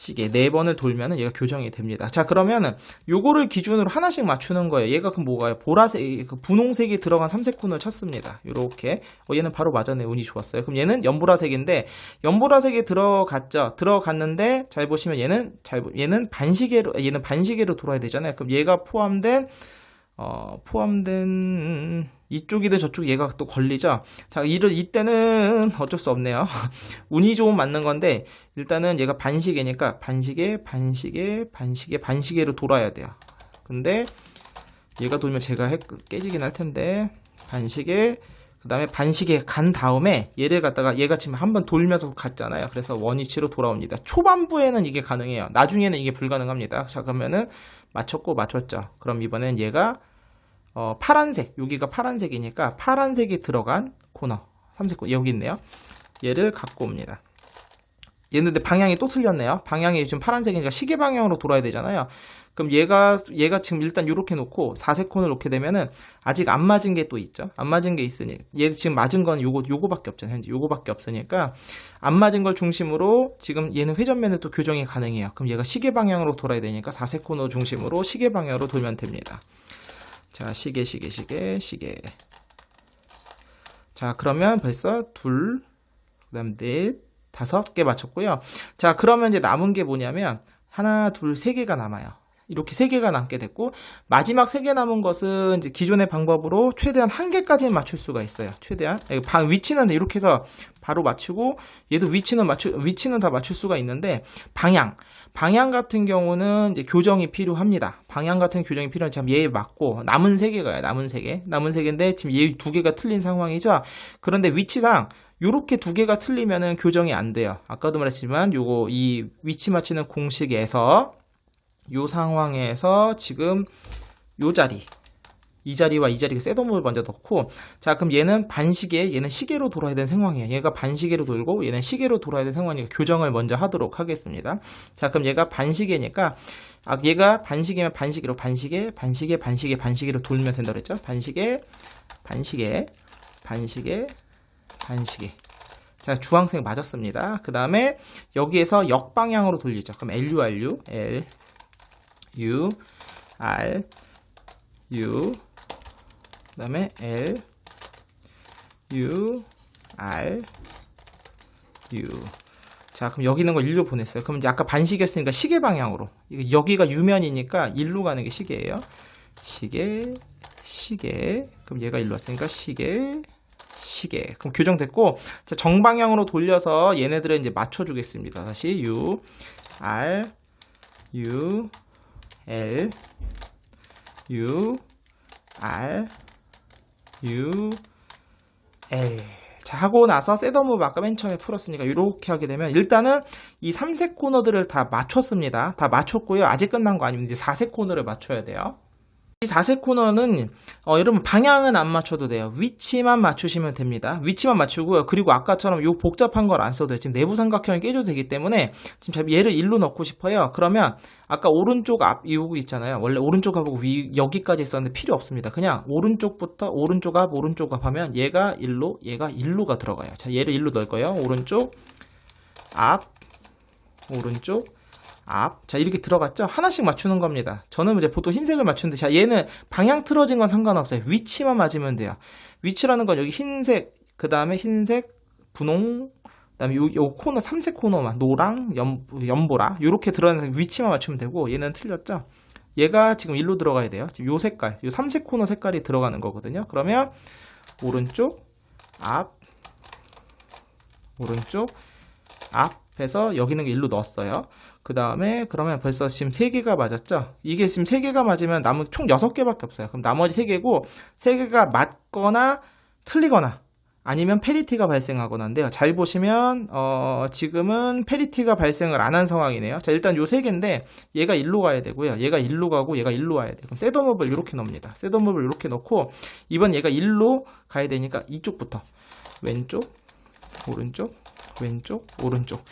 Speaker 1: 4번을 돌면은 얘가 교정이 됩니다. 자, 그러면은 요거를 기준으로 하나씩 맞추는 거예요. 얘가 그럼 뭐가요? 보라색, 분홍색이 들어간 3색 코너를 찾습니다. 요렇게. 얘는 바로 맞았네. 운이 좋았어요. 그럼 얘는 연보라색인데, 연보라색이 들어갔죠. 들어갔는데, 잘 보시면 얘는 반시계로 돌아야 되잖아요. 그럼 얘가 포함된 이쪽이든 저쪽 얘가 또 걸리죠. 자, 이때는 어쩔 수 없네요. 운이 좋으면 맞는 건데 일단은 얘가 반시계니까 반시계로 돌아야 돼요. 근데 얘가 돌면 제가 깨지긴 할 텐데 반시계 그 다음에 반시계 간 다음에 얘가 지금 한번 돌면서 갔잖아요. 그래서 원위치로 돌아옵니다. 초반부에는 이게 가능해요. 나중에는 이게 불가능합니다. 자, 그러면은 맞췄죠. 그럼 이번엔 얘가 파란색, 여기가 파란색이니까 파란색이 들어간 코너, 삼색 코너 여기 있네요. 얘를 갖고 옵니다. 얘는 근데 방향이 또 틀렸네요. 방향이 지금 파란색이니까 시계 방향으로 돌아야 되잖아요. 그럼 얘가 지금 일단 이렇게 놓고 4색 코너를 놓게 되면은 아직 안 맞은 게 또 있죠. 안 맞은 게 있으니 얘 지금 맞은 건 요거밖에 없잖아요. 현재 요거밖에 없으니까 안 맞은 걸 중심으로 지금 얘는 회전면에 또 교정이 가능해요. 그럼 얘가 시계 방향으로 돌아야 되니까 4색 코너 중심으로 시계 방향으로 돌면 됩니다. 자, 시계. 자, 그러면 벌써 둘, 그다음 넷, 5개 맞췄고요. 자, 그러면 이제 남은 게 뭐냐면 하나, 둘, 3개가 남아요. 이렇게 3개가 남게 됐고, 마지막 3개 남은 것은 이제 기존의 방법으로 최대한 1개까지는 맞출 수가 있어요. 최대한 위치는 이렇게 해서 바로 맞추고, 얘도 위치는 다 맞출 수가 있는데, 방향 같은 경우는 이제 교정이 필요합니다. 방향 같은 교정이 필요한 참 얘 맞고 남은 3개가요. 남은 3개인데 지금 얘 2개가 틀린 상황이죠. 그런데 위치상 요렇게 2개가 틀리면은 교정이 안 돼요. 아까도 말했지만 이 위치 맞추는 공식에서 요 상황에서 지금 요 자리, 이 자리와 이 자리가 셋업을 먼저 넣고, 자, 그럼 얘는 얘는 시계로 돌아야 되는 상황이에요. 얘가 반시계로 돌고 얘는 시계로 돌아야 되는 상황이니까 교정을 먼저 하도록 하겠습니다. 자, 그럼 얘가 반시계니까 얘가 반시계면 반시계로 반시계로 돌면 된다 그랬죠? 반시계. 자, 주황색 맞았습니다. 그 다음에 여기에서 역방향으로 돌리죠. 그럼 LU, 그 다음에 자, 그럼 여기 있는 걸 일로 보냈어요. 그럼 이제 아까 반시계였으니까 시계 방향으로. 여기가 유면이니까 일로 가는 게 시계예요. 시계. 그럼 얘가 일로 왔으니까 시계. 그럼 교정됐고, 자, 정방향으로 돌려서 얘네들을 이제 맞춰주겠습니다. 다시 자, 하고 나서 셋업무브 아까 맨 처음에 풀었으니까 이렇게 하게 되면 일단은 이 3색 코너들을 다 맞췄습니다. 다 맞췄고요. 아직 끝난 거 아니면 이제 4색 코너를 맞춰야 돼요. 이 4색 코너는 여러분 방향은 안 맞춰도 돼요. 위치만 맞추시면 됩니다. 위치만 맞추고요. 그리고 아까처럼 요 복잡한 걸 안 써도 돼요. 지금 내부 삼각형이 깨져도 되기 때문에 지금 얘를 일로 넣고 싶어요. 그러면 아까 오른쪽 앞 여기 있잖아요. 원래 오른쪽하고 여기까지 있었는데 필요 없습니다. 그냥 오른쪽부터 오른쪽 앞 하면 얘가 일로가 들어가요. 자, 얘를 일로 넣을 거예요. 오른쪽 앞. 자, 이렇게 들어갔죠? 하나씩 맞추는 겁니다. 저는 이제 보통 흰색을 맞추는데, 자, 얘는 방향 틀어진 건 상관없어요. 위치만 맞으면 돼요. 위치라는 건 여기 흰색, 그 다음에 흰색, 분홍, 그 다음에 요 코너, 3색 코너만, 노랑, 연보라, 요렇게 들어가는 위치만 맞추면 되고, 얘는 틀렸죠? 얘가 지금 일로 들어가야 돼요. 지금 요 색깔, 요 3색 코너 색깔이 들어가는 거거든요. 그러면, 오른쪽, 앞, 해서 여기 있는 게 일로 넣었어요. 그 다음에 그러면 벌써 지금 3개가 맞았죠? 이게 지금 3개가 맞으면 남은 총 6개밖에 없어요. 그럼 나머지 3개고 3개가 맞거나 틀리거나 아니면 페리티가 발생하거나인데요. 잘 보시면 지금은 페리티가 발생을 안 한 상황이네요. 자, 일단 요 3개인데 얘가 일로 가야 되고요. 얘가 일로 가고 얘가 일로 와야 돼요. 그럼 셋업을 이렇게 넣습니다. 셋업을 이렇게 넣고 이번 얘가 일로 가야 되니까 이쪽부터 왼쪽, 오른쪽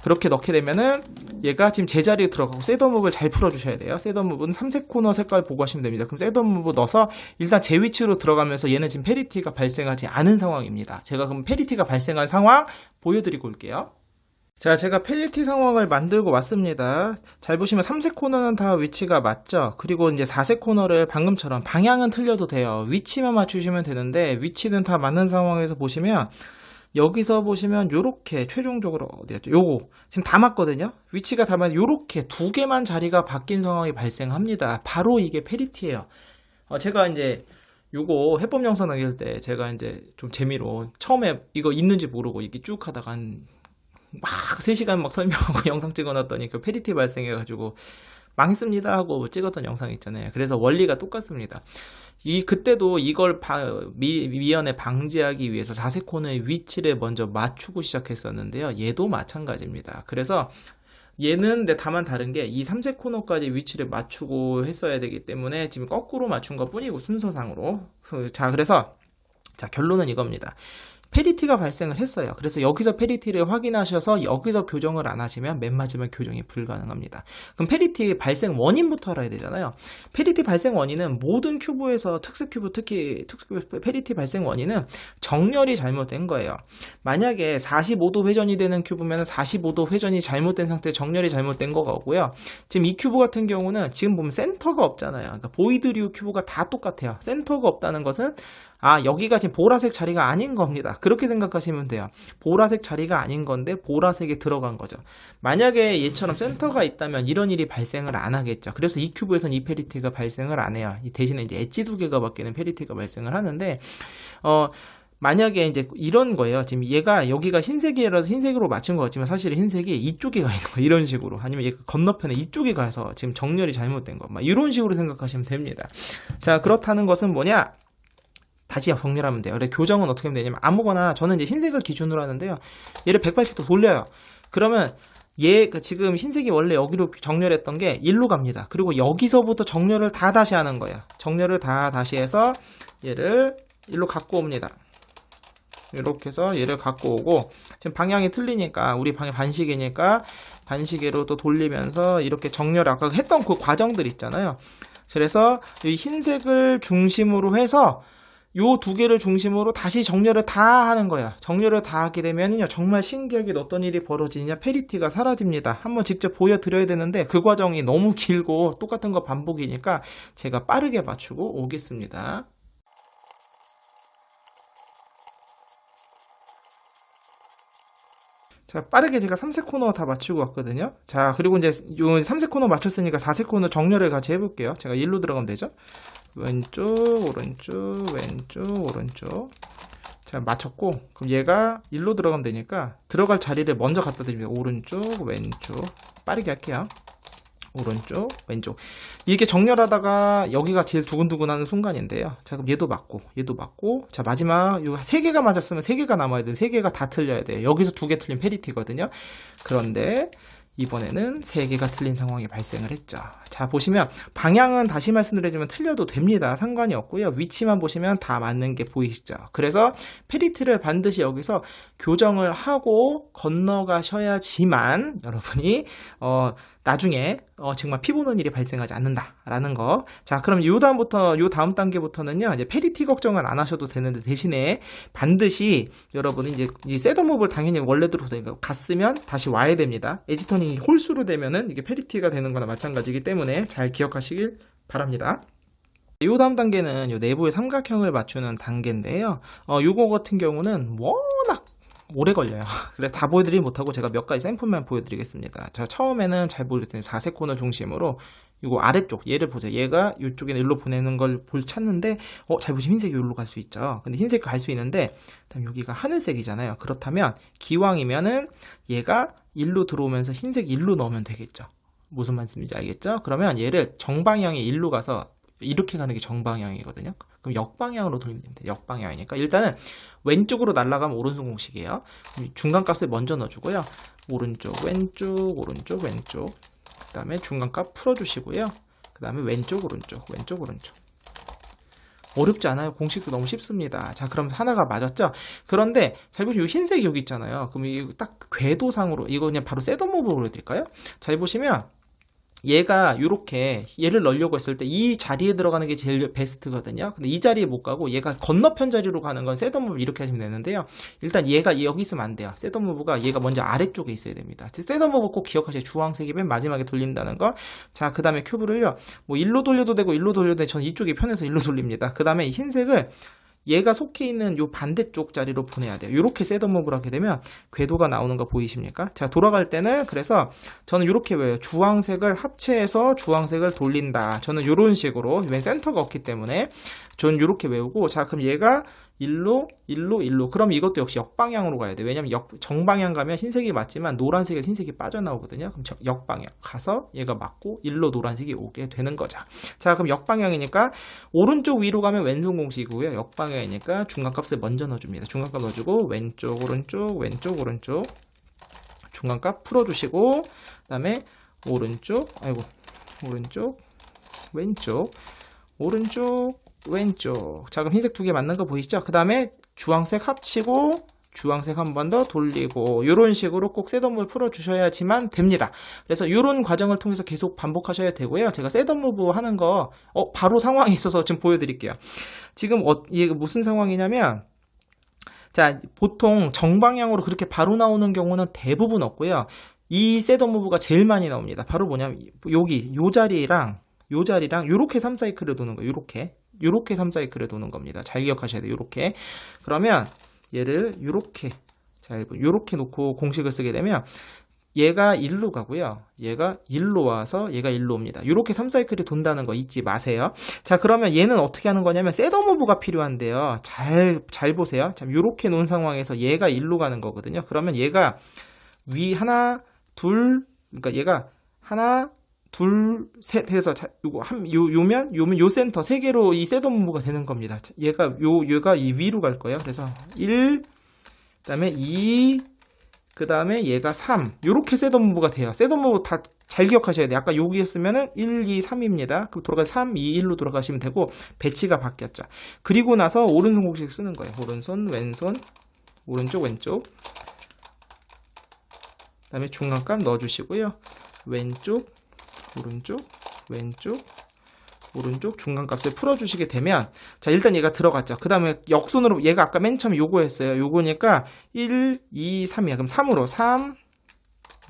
Speaker 1: 그렇게 넣게 되면은 얘가 지금 제자리에 들어가고 셋업무브를 잘 풀어주셔야 돼요. 셋업무브는 3색 코너 색깔 보고 하시면 됩니다. 그럼 셋업무브 넣어서 일단 제 위치로 들어가면서 얘는 지금 페리티가 발생하지 않은 상황입니다. 제가 그럼 페리티가 발생한 상황 보여드리고 올게요. 자, 제가 페리티 상황을 만들고 왔습니다. 잘 보시면 3색 코너는 다 위치가 맞죠? 그리고 이제 4색 코너를 방금처럼 방향은 틀려도 돼요. 위치만 맞추시면 되는데 위치는 다 맞는 상황에서 보시면 여기서 보시면 요렇게 최종적으로 어디였죠? 요거 지금 다 맞거든요. 위치가 다 맞. 요렇게 2개만 자리가 바뀐 상황이 발생합니다. 바로 이게 페리티예요. 제가 이제 요거 해법 영상 남길 때 제가 이제 좀 재미로 처음에 이거 있는지 모르고 이렇게 쭉 하다가 막 3시간 막 설명하고 영상 찍어놨더니 그 페리티 발생해가지고 망했습니다 하고 찍었던 영상 있잖아요. 그래서 원리가 똑같습니다. 그때도 이걸 미연에 방지하기 위해서 4색 코너의 위치를 먼저 맞추고 시작했었는데요. 얘도 마찬가지입니다. 그래서 얘는 근데 다만 다른 게 이 3색 코너까지 위치를 맞추고 했어야 되기 때문에 지금 거꾸로 맞춘 것 뿐이고 순서상으로. 자, 그래서 자, 결론은 이겁니다. 페리티가 발생을 했어요. 그래서 여기서 페리티를 확인하셔서 여기서 교정을 안 하시면 맨 마지막 교정이 불가능합니다. 그럼 페리티 발생 원인부터 알아야 되잖아요. 페리티 발생 원인은 모든 큐브에서 특수 큐브, 특히 특수 큐브 페리티 발생 원인은 정렬이 잘못된 거예요. 만약에 45도 회전이 되는 큐브면 45도 회전이 잘못된 상태, 정렬이 잘못된 거고요. 지금 이 큐브 같은 경우는 지금 보면 센터가 없잖아요. 그러니까 보이드류 큐브가 다 똑같아요. 센터가 없다는 것은 여기가 지금 보라색 자리가 아닌 겁니다. 그렇게 생각하시면 돼요. 보라색 자리가 아닌 건데 보라색에 들어간 거죠. 만약에 얘처럼 센터가 있다면 이런 일이 발생을 안 하겠죠. 그래서 이 큐브에서는 이 페리티가 발생을 안 해요. 대신에 이제 엣지 두 개가 바뀌는 페리티가 발생을 하는데, 만약에 이제 이런 거예요. 지금 얘가 여기가 흰색이라서 흰색으로 맞춘 것 같지만 사실 흰색이 이쪽에 가 있는 거 이런 식으로, 아니면 얘가 건너편에 이쪽에 가서 지금 정렬이 잘못된 거, 막 이런 식으로 생각하시면 됩니다. 자, 그렇다는 것은 뭐냐? 다시 정렬하면 돼요. 그래, 교정은 어떻게 하면 되냐면 아무거나, 저는 이제 흰색을 기준으로 하는데요. 얘를 180도 돌려요. 그러면 지금 흰색이 원래 여기로 정렬했던 게 일로 갑니다. 그리고 여기서부터 정렬을 다 다시 하는 거예요. 정렬을 다 다시 해서 얘를 일로 갖고 옵니다. 이렇게 해서 얘를 갖고 오고, 지금 방향이 틀리니까 우리 방향 반시계니까 반시계로 또 돌리면서 이렇게 정렬, 아까 했던 그 과정들 있잖아요. 그래서 이 흰색을 중심으로 해서 요 두 개를 중심으로 다시 정렬을 다 하는 거야. 정렬을 다 하게 되면요, 정말 신기하게 어떤 일이 벌어지냐, 페리티가 사라집니다. 한번 직접 보여드려야 되는데 그 과정이 너무 길고 똑같은 거 반복이니까 제가 빠르게 맞추고 오겠습니다. 자, 빠르게 제가 3색 코너 다 맞추고 왔거든요. 자, 그리고 이제 요 3색 코너 맞췄으니까 4색 코너 정렬을 같이 해볼게요. 제가 1로 들어가면 되죠. 왼쪽, 오른쪽, 왼쪽, 오른쪽. 자, 맞췄고, 그럼 얘가 1로 들어가면 되니까 들어갈 자리를 먼저 갖다 드립니다. 오른쪽, 왼쪽. 빠르게 할게요. 오른쪽, 왼쪽. 이렇게 정렬하다가 여기가 제일 두근두근하는 순간인데요. 자, 그럼 얘도 맞고, 얘도 맞고. 자, 마지막 요 3개가 맞았으면 3개가 남아야 돼. 3개가 다 틀려야 돼요. 여기서 2개 틀린 페리티거든요. 그런데 이번에는 3개가 틀린 상황이 발생을 했죠. 자, 보시면 방향은 다시 말씀드리지만 틀려도 됩니다. 상관이 없고요. 위치만 보시면 다 맞는 게 보이시죠. 그래서 페리티를 반드시 여기서 교정을 하고 건너가셔야지만 여러분이 나중에 정말 피 보는 일이 발생하지 않는다라는 거. 자, 그럼 요 다음 단계부터는요, 이제 페리티 걱정은 안 하셔도 되는데 대신에 반드시 여러분이 이제 이 셋업을 당연히 원래대로 갔으면 다시 와야 됩니다. 에지터닝이 홀수로 되면은 이게 페리티가 되는 거나 마찬가지이기 때문에 잘 기억하시길 바랍니다. 요 다음 단계는 요 내부의 삼각형을 맞추는 단계인데요. 요거 같은 경우는 워낙 오래 걸려요. 그래서 다 보여드리지 못하고 제가 몇 가지 샘플만 보여드리겠습니다. 자, 처음에는 잘 보여드렸더니 4색 코너 중심으로 이거 아래쪽 얘를 보세요. 얘가 이쪽에 일로 보내는 걸 찾는데 잘 보시면 흰색이 여기로 갈 수 있죠. 근데 흰색이 갈 수 있는데 그다음 여기가 하늘색이잖아요. 그렇다면 기왕이면은 얘가 일로 들어오면서 흰색 일로 넣으면 되겠죠. 무슨 말씀인지 알겠죠? 그러면 얘를 정방향의 일로 가서 이렇게 가는 게 정방향이거든요. 그럼 역방향으로 돌리면 됩니다. 역방향이니까 일단은 왼쪽으로 날아가면 오른손 공식이에요. 중간값을 먼저 넣어주고요. 오른쪽, 왼쪽, 오른쪽, 왼쪽. 그 다음에 중간값 풀어주시고요. 그 다음에 왼쪽, 오른쪽, 왼쪽, 오른쪽. 어렵지 않아요. 공식도 너무 쉽습니다. 자, 그럼 하나가 맞았죠? 그런데 잘 보시면 이 흰색이 여기 있잖아요. 그럼 이거 딱 궤도상으로 이거 그냥 바로 셋업으로 보여드릴까요? 잘 보시면 얘가 이렇게 얘를 넣으려고 했을 때 이 자리에 들어가는 게 제일 베스트거든요. 근데 이 자리에 못 가고 얘가 건너편 자리로 가는 건 셋업무브 이렇게 하시면 되는데요. 일단 얘가 여기 있으면 안 돼요. 셋업무브가 얘가 먼저 아래쪽에 있어야 됩니다. 셋업무브 꼭 기억하세요. 주황색이 맨 마지막에 돌린다는 거. 자, 그 다음에 큐브를요, 뭐 일로 돌려도 되고 일로 돌려도 되고 저는 이쪽이 편해서 일로 돌립니다. 그 다음에 흰색을 얘가 속해 있는 요 반대쪽 자리로 보내야 돼요. 이렇게 셋업무브를 하게 되면 궤도가 나오는 거 보이십니까? 자, 돌아갈 때는 그래서 저는 이렇게 외워요. 주황색을 합체해서 주황색을 돌린다. 저는 이런 식으로, 웬 센터가 없기 때문에 저는 이렇게 외우고, 자, 그럼 얘가 일로. 그럼 이것도 역시 역방향으로 가야 돼. 왜냐면 정방향 가면 흰색이 맞지만 노란색에서 흰색이 빠져나오거든요. 그럼 역방향 가서 얘가 맞고 일로 노란색이 오게 되는 거죠. 자, 그럼 역방향이니까 오른쪽 위로 가면 왼손 공식이고요. 역방향이니까 중간값을 먼저 넣어줍니다. 중간값 넣어주고 왼쪽, 오른쪽, 왼쪽, 오른쪽. 중간값 풀어주시고, 그 다음에 오른쪽, 아이고, 오른쪽, 왼쪽, 오른쪽, 왼쪽. 자, 그럼 흰색 두 개 맞는 거 보이시죠? 그 다음에 주황색 합치고, 주황색 한 번 더 돌리고, 이런 식으로 꼭 셋업무브 풀어주셔야지만 됩니다. 그래서 이런 과정을 통해서 계속 반복하셔야 되고요. 제가 셋업무브 하는 거 바로 상황이 있어서 좀 보여드릴게요. 지금 이게 무슨 상황이냐면, 자, 보통 정방향으로 그렇게 바로 나오는 경우는 대부분 없고요. 이 셋업무브가 제일 많이 나옵니다. 바로 뭐냐면 여기 요 자리랑 요렇게 3사이클을 도는 거예요. 요렇게 3사이클을 도는 겁니다. 잘 기억하셔야 돼요. 요렇게. 그러면 얘를 요렇게 놓고 공식을 쓰게 되면 얘가 1로 가고요. 얘가 1로 와서 얘가 1로 옵니다. 요렇게 3사이클이 돈다는 거 잊지 마세요. 자, 그러면 얘는 어떻게 하는 거냐면 셋업무브가 필요한데요. 잘 보세요. 자, 요렇게 놓은 상황에서 얘가 1로 가는 거거든요. 그러면 얘가 위 하나, 둘, 그러니까 얘가 하나, 둘, 셋 해서 요면 요 센터 세 개로 이 셋업무브가 되는 겁니다. 얘가 이 위로 갈 거예요. 그래서 1, 그다음에 2, 그다음에 얘가 3. 요렇게 셋업무브가 돼요. 셋업무브 다 잘 기억하셔야 돼요. 아까 여기였으면은 1, 2, 3입니다. 그럼 돌아가 3, 2, 1로 돌아가시면 되고 배치가 바뀌었죠. 그리고 나서 오른손 공식 쓰는 거예요. 오른손, 왼손, 오른쪽, 왼쪽. 그다음에 중간값 넣어주시고요. 왼쪽, 오른쪽, 왼쪽, 오른쪽 중간값을 풀어주시게 되면, 자, 일단 얘가 들어갔죠. 그 다음에 역순으로 얘가 아까 맨 처음에 요거였어요. 요거니까 1, 2, 3이야. 그럼 3으로 3,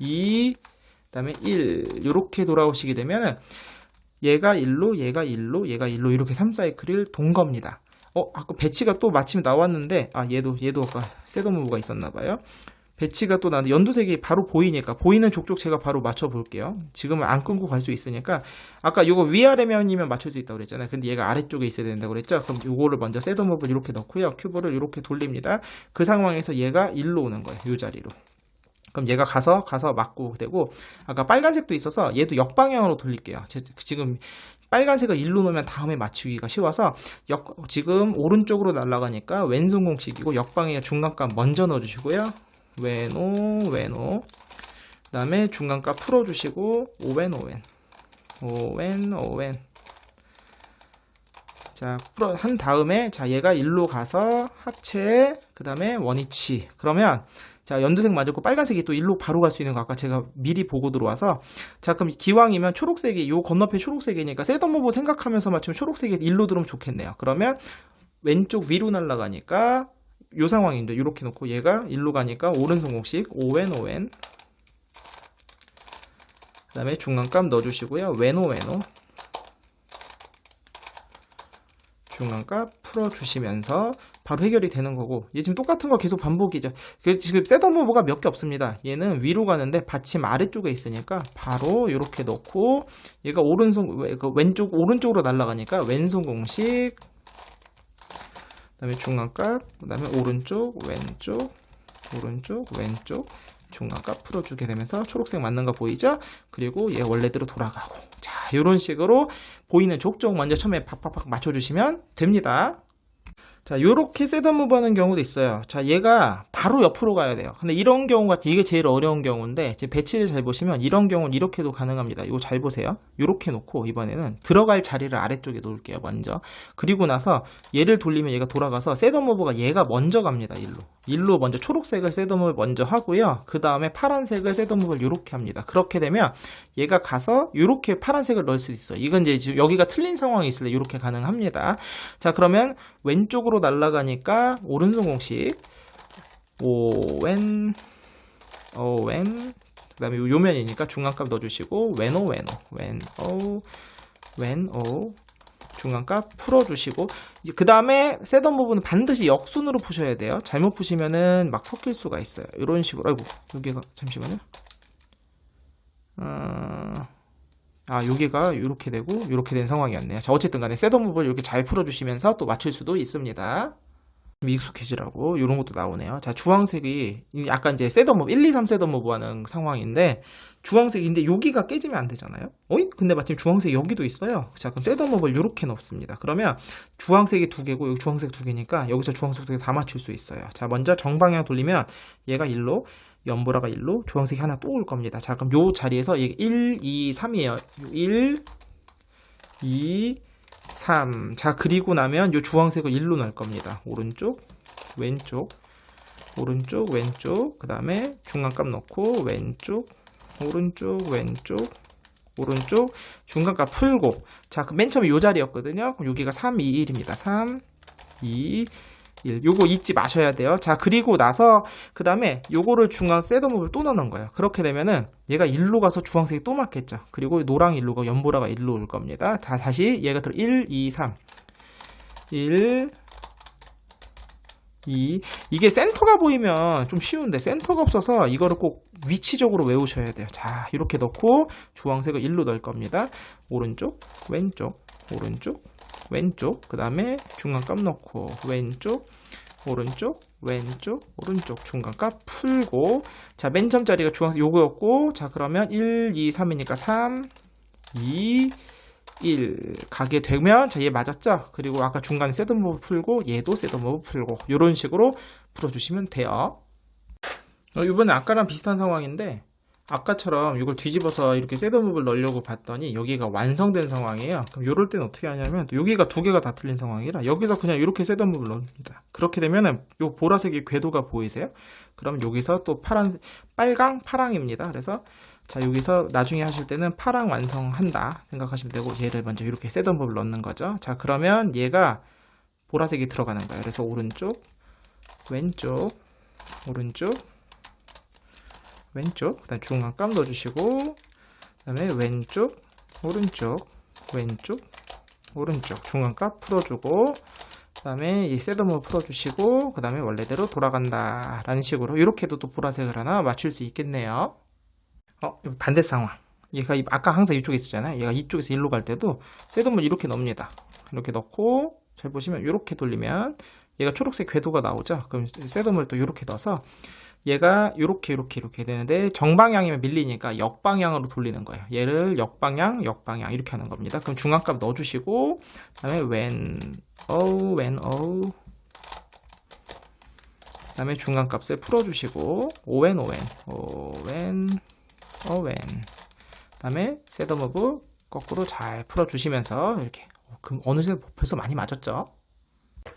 Speaker 1: 2, 그 다음에 1 요렇게 돌아오시게 되면 얘가 1로, 얘가 1로, 얘가 1로 이렇게 3사이클을 돈 겁니다. 아까 배치가 또 마침 나왔는데, 얘도 아까 셋업무브가 있었나봐요. 배치가 또 나는데 연두색이 바로 보이니까 보이는 족족 제가 바로 맞춰 볼게요. 지금은 안 끊고 갈 수 있으니까 아까 요거 위아래면이면 맞출 수 있다고 그랬잖아요. 근데 얘가 아래쪽에 있어야 된다고 그랬죠. 그럼 요거를 먼저 셋업무브를 이렇게 넣고요. 큐브를 이렇게 돌립니다. 그 상황에서 얘가 1로 오는 거예요. 요 자리로. 그럼 얘가 가서 맞고 되고, 아까 빨간색도 있어서 얘도 역방향으로 돌릴게요. 지금 빨간색을 1로 놓으면 다음에 맞추기가 쉬워서 지금 오른쪽으로 날아가니까 왼손 공식이고 역방향 중간값 먼저 넣어주시고요. 왼오, 그 다음에 중간값 풀어주시고 오웬. 자, 한 다음에, 자, 얘가 1로 가서 합체, 그 다음에 원위치. 그러면, 자, 연두색 맞았고 빨간색이 또 1로 바로 갈 수 있는 거 아까 제가 미리 보고 들어와서, 자, 그럼 기왕이면 초록색이, 요 건너편 초록색이니까 셋업무브 생각하면서 맞추면 초록색이 1로 들어오면 좋겠네요. 그러면 왼쪽 위로 날아가니까 요 상황인데 이렇게 놓고 얘가 1로 가니까 오른손 공식 오웬, 그 다음에 중간값 넣어주시고요. 왼오, 중간값 풀어주시면서 바로 해결이 되는 거고, 얘 지금 똑같은 거 계속 반복이죠. 지금 셋업무브가 몇 개 없습니다. 얘는 위로 가는데 받침 아래쪽에 있으니까 바로 이렇게 넣고, 얘가 왼쪽 오른쪽으로 날아가니까 왼손 공식, 그 다음에 중간값, 그 다음에 오른쪽, 왼쪽, 중간값 풀어주게 되면서 초록색 맞는 거 보이죠? 그리고 얘 원래대로 돌아가고. 자, 이런 식으로 보이는 족족 먼저 처음에 팍팍팍 맞춰주시면 됩니다. 자, 요렇게 셋업무브 하는 경우도 있어요. 자, 얘가 바로 옆으로 가야 돼요. 근데 이런 경우가 이게 제일 어려운 경우인데, 이제 배치를 잘 보시면 이런 경우는 이렇게도 가능합니다. 이거 잘 보세요. 요렇게 놓고 이번에는 들어갈 자리를 아래쪽에 놓을게요. 먼저. 그리고 나서 얘를 돌리면 얘가 돌아가서 셋업무브가 얘가 먼저 갑니다. 1로 먼저 초록색을 셋업무브를 먼저 하고요. 그 다음에 파란색을 셋업무브를 요렇게 합니다. 그렇게 되면 얘가 가서 요렇게 파란색을 넣을 수 있어요. 이건 이제 지금 여기가 틀린 상황이 있을 때 요렇게 가능합니다. 자, 그러면 왼쪽으로 날아가니까 오른손 공식 오웬, 그 다음에 요면이니까 중간값 넣어주시고 왼오, 중간값 풀어주시고, 그 다음에 셋업무브는 반드시 역순으로 푸셔야 돼요. 잘못 푸시면은 막 섞일 수가 있어요. 이런 식으로. 아이고, 여기가 잠시만요. 여기가 이렇게 되고 이렇게 된 상황이었네요. 자, 어쨌든 간에 셋업무브를 이렇게 잘 풀어주시면서 또 맞출 수도 있습니다. 익숙해지라고 이런 것도 나오네요. 자, 주황색이 약간 이제 셋업무브 1, 2, 3 셋업무브 하는 상황인데, 주황색인데 여기가 깨지면 안 되잖아요. 근데 마침 주황색이 여기도 있어요. 자, 그럼 셋업무브를 이렇게 넣습니다. 그러면 주황색이 두 개고 여기 주황색 두 개니까 여기서 주황색 두 개 다 맞출 수 있어요. 자, 먼저 정방향 돌리면 얘가 1로, 연보라가 1로 주황색이 하나 또 올 겁니다. 자, 그럼 요 자리에서 1, 2, 3이에요. 1, 2, 3. 자, 그리고 나면 요 주황색을 1로 넣을 겁니다. 오른쪽, 왼쪽, 오른쪽, 왼쪽. 그 다음에 중간값 넣고 왼쪽, 오른쪽, 왼쪽, 오른쪽, 중간값 풀고. 자, 맨 처음에 요 자리였거든요. 그럼 여기가 3, 2, 1입니다. 3, 2, 1. 요거 잊지 마셔야 돼요. 자, 그리고 나서 그 다음에 요거를 중앙 셋업을 또 넣는 거예요. 그렇게 되면은 얘가 1로 가서 주황색이 또 맞겠죠. 그리고 노랑 1로 가 연보라가 1로 올 겁니다. 자, 다시 얘가 들어 1, 2, 3. 1, 2. 이게 센터가 보이면 좀 쉬운데 센터가 없어서 이거를 꼭 위치적으로 외우셔야 돼요. 자, 이렇게 넣고 주황색을 1로 넣을 겁니다. 오른쪽, 왼쪽, 오른쪽, 왼쪽. 그 다음에 중간값 넣고 왼쪽, 오른쪽, 왼쪽, 오른쪽. 중간값 풀고. 자, 맨 처음 자리가 주황색 요거였고, 자, 그러면 1, 2, 3이니까 3, 2, 1 가게 되면, 자, 얘 맞았죠? 그리고 아까 중간에 셋업무브 풀고 얘도 셋업무브 풀고 이런 식으로 풀어주시면 돼요. 이번에 아까랑 비슷한 상황인데 아까처럼 이걸 뒤집어서 이렇게 셋업무브를 넣으려고 봤더니 여기가 완성된 상황이에요. 그럼 이럴 때는 어떻게 하냐면 여기가 두 개가 다 틀린 상황이라 여기서 그냥 이렇게 셋업무브를 넣습니다. 그렇게 되면은 요 보라색의 궤도가 보이세요? 그럼 여기서 또 빨강, 파랑입니다. 그래서 자, 여기서 나중에 하실 때는 파랑 완성한다 생각하시면 되고 얘를 먼저 이렇게 셋업무브를 넣는 거죠. 자, 그러면 얘가 보라색이 들어가는 거예요. 그래서 오른쪽, 왼쪽, 오른쪽, 왼쪽, 그 다음에 중간값 넣어주시고, 그 다음에 왼쪽, 오른쪽, 왼쪽, 오른쪽, 중간값 풀어주고, 그 다음에 이 셋업무브 풀어주시고, 그 다음에 원래대로 돌아간다 라는 식으로 이렇게도 또 보라색을 하나 맞출 수 있겠네요. 반대 상황. 얘가 아까 항상 이쪽에 있었잖아요. 얘가 이쪽에서 일로 갈 때도 셋업무브 이렇게 넣습니다. 이렇게 넣고 잘 보시면 이렇게 돌리면 얘가 초록색 궤도가 나오죠. 그럼 셋업무브를 또 이렇게 넣어서 얘가 이렇게 되는데 정방향이면 밀리니까 역방향으로 돌리는 거예요. 얘를 역방향 이렇게 하는 겁니다. 그럼 중간값 넣어주시고 그다음에 when 그다음에 중간값을 풀어주시고 when 그다음에 셋업무브 거꾸로 잘 풀어주시면서 이렇게 그럼 어느새 벌써 많이 맞았죠?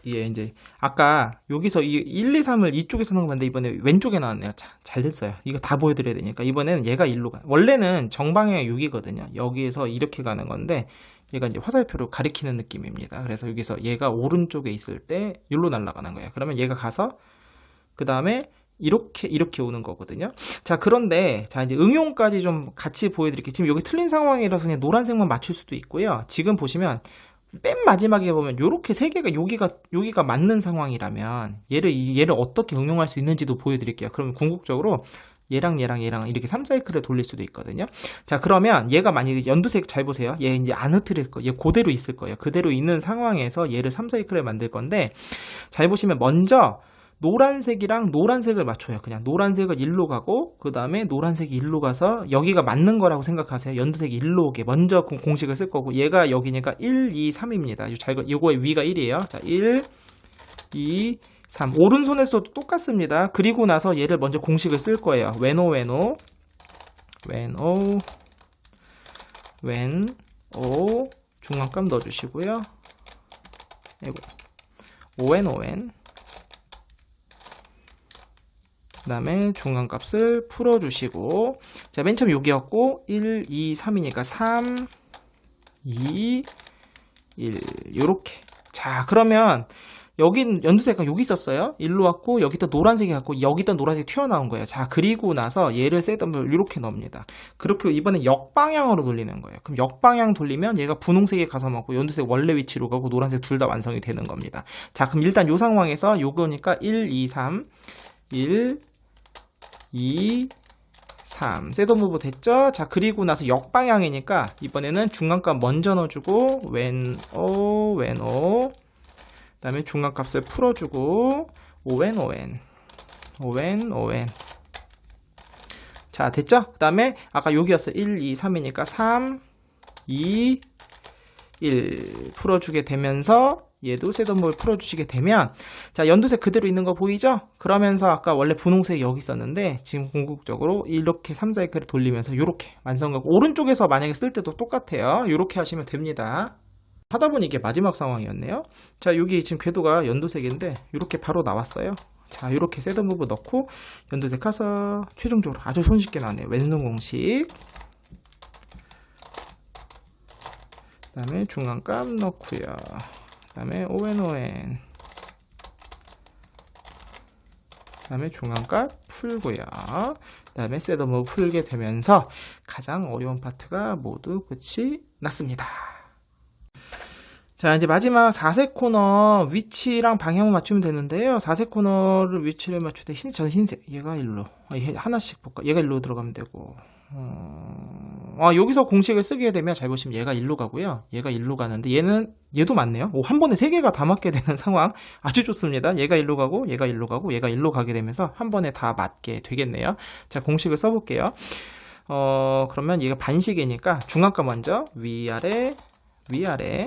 Speaker 1: 예, 이제 아까 여기서 이 1, 2, 3을 이쪽에서 넣은 건데 이번에 왼쪽에 나왔네요. 자, 잘 됐어요. 이거 다 보여드려야 되니까 이번에는 얘가 1로 가. 원래는 정방향이 6이거든요. 여기에서 이렇게 가는 건데 얘가 이제 화살표로 가리키는 느낌입니다. 그래서 여기서 얘가 오른쪽에 있을 때 1로 날아가는 거예요. 그러면 얘가 가서 그 다음에 이렇게 오는 거거든요. 자, 그런데 자, 이제 응용까지 좀 같이 보여드릴게요. 지금 여기 틀린 상황이라서 그냥 노란색만 맞출 수도 있고요. 지금 보시면 맨 마지막에 보면 요렇게 세 개가 여기가 맞는 상황이라면 얘를 어떻게 응용할 수 있는지도 보여드릴게요. 그러면 궁극적으로 얘랑 이렇게 3사이클을 돌릴 수도 있거든요. 자, 그러면 얘가 만약에 연두색 잘 보세요. 얘 이제 안 흐트릴 거예요. 얘 그대로 있을 거예요. 그대로 있는 상황에서 얘를 3사이클을 만들 건데 잘 보시면 먼저 노란색이랑 노란색을 맞춰요. 그냥 노란색을 1로 가고 그 다음에 노란색이 1로 가서 여기가 맞는 거라고 생각하세요. 연두색이 1로 오게 먼저 공식을 쓸 거고 얘가 여기니까 1, 2, 3입니다. 이거의 위가 1이에요. 자, 1, 2, 3. 오른손에서도 똑같습니다. 그리고 나서 얘를 먼저 공식을 쓸 거예요. when o 중간값 넣어주시고요. when 그 다음에 중간값을 풀어주시고 자, 맨 처음 여기였고 1, 2, 3이니까 3, 2, 1 요렇게. 자, 그러면 여긴 연두색깔 여기 있었어요. 일로 왔고 여기다 노란색이 갖고 여기다 노란색이 튀어나온 거예요. 자, 그리고 나서 얘를 셋업을 이렇게 넣습니다. 그렇게 이번엔 역방향으로 돌리는 거예요. 그럼 역방향 돌리면 얘가 분홍색에 가서 맞고 연두색 원래 위치로 가고 노란색 둘 다 완성이 되는 겁니다. 자, 그럼 일단 이 상황에서 요거니까 1, 2, 3 1, 2, 3 셋업무브 됐죠? 자, 그리고 나서 역방향이니까 이번에는 중간값 먼저 넣어주고 when o 그 다음에 중간값을 풀어주고 when 자, 됐죠? 그 다음에 아까 여기였어 1, 2, 3이니까 3, 2, 1 풀어주게 되면서 얘도 셋업을 풀어주시게 되면 자 연두색 그대로 있는 거 보이죠? 그러면서 아까 원래 분홍색이 여기 있었는데 지금 궁극적으로 이렇게 3사이클을 돌리면서 이렇게 완성하고 오른쪽에서 만약에 쓸 때도 똑같아요. 이렇게 하시면 됩니다. 하다 보니 이게 마지막 상황이었네요. 자 여기 지금 궤도가 연두색인데 이렇게 바로 나왔어요. 자 이렇게 셋업 무브 넣고 연두색 가서 최종적으로 아주 손쉽게 나왔네요. 왼손 공식 그 다음에 중간값 넣고요. 그 다음에 ON 그 다음에 중간값 풀고요. 그 다음에 셋업 무브 풀게 되면서 가장 어려운 파트가 모두 끝이 났습니다. 자 이제 마지막 4색 코너 위치랑 방향을 맞추면 되는데요. 4색 코너를 위치를 맞출 때 저는 흰색 얘가 일로 하나씩 볼까? 얘가 일로 들어가면 되고 여기서 공식을 쓰게 되면 잘 보시면 얘가 일로 가고요. 얘가 일로 가는데 얘도 맞네요. 한 번에 3개가 다 맞게 되는 상황 아주 좋습니다. 얘가 일로 가고 얘가 일로 가고 얘가 일로 가게 되면서 한 번에 다 맞게 되겠네요. 자 공식을 써볼게요. 그러면 얘가 반시계니까 중앙값 먼저 위아래 위아래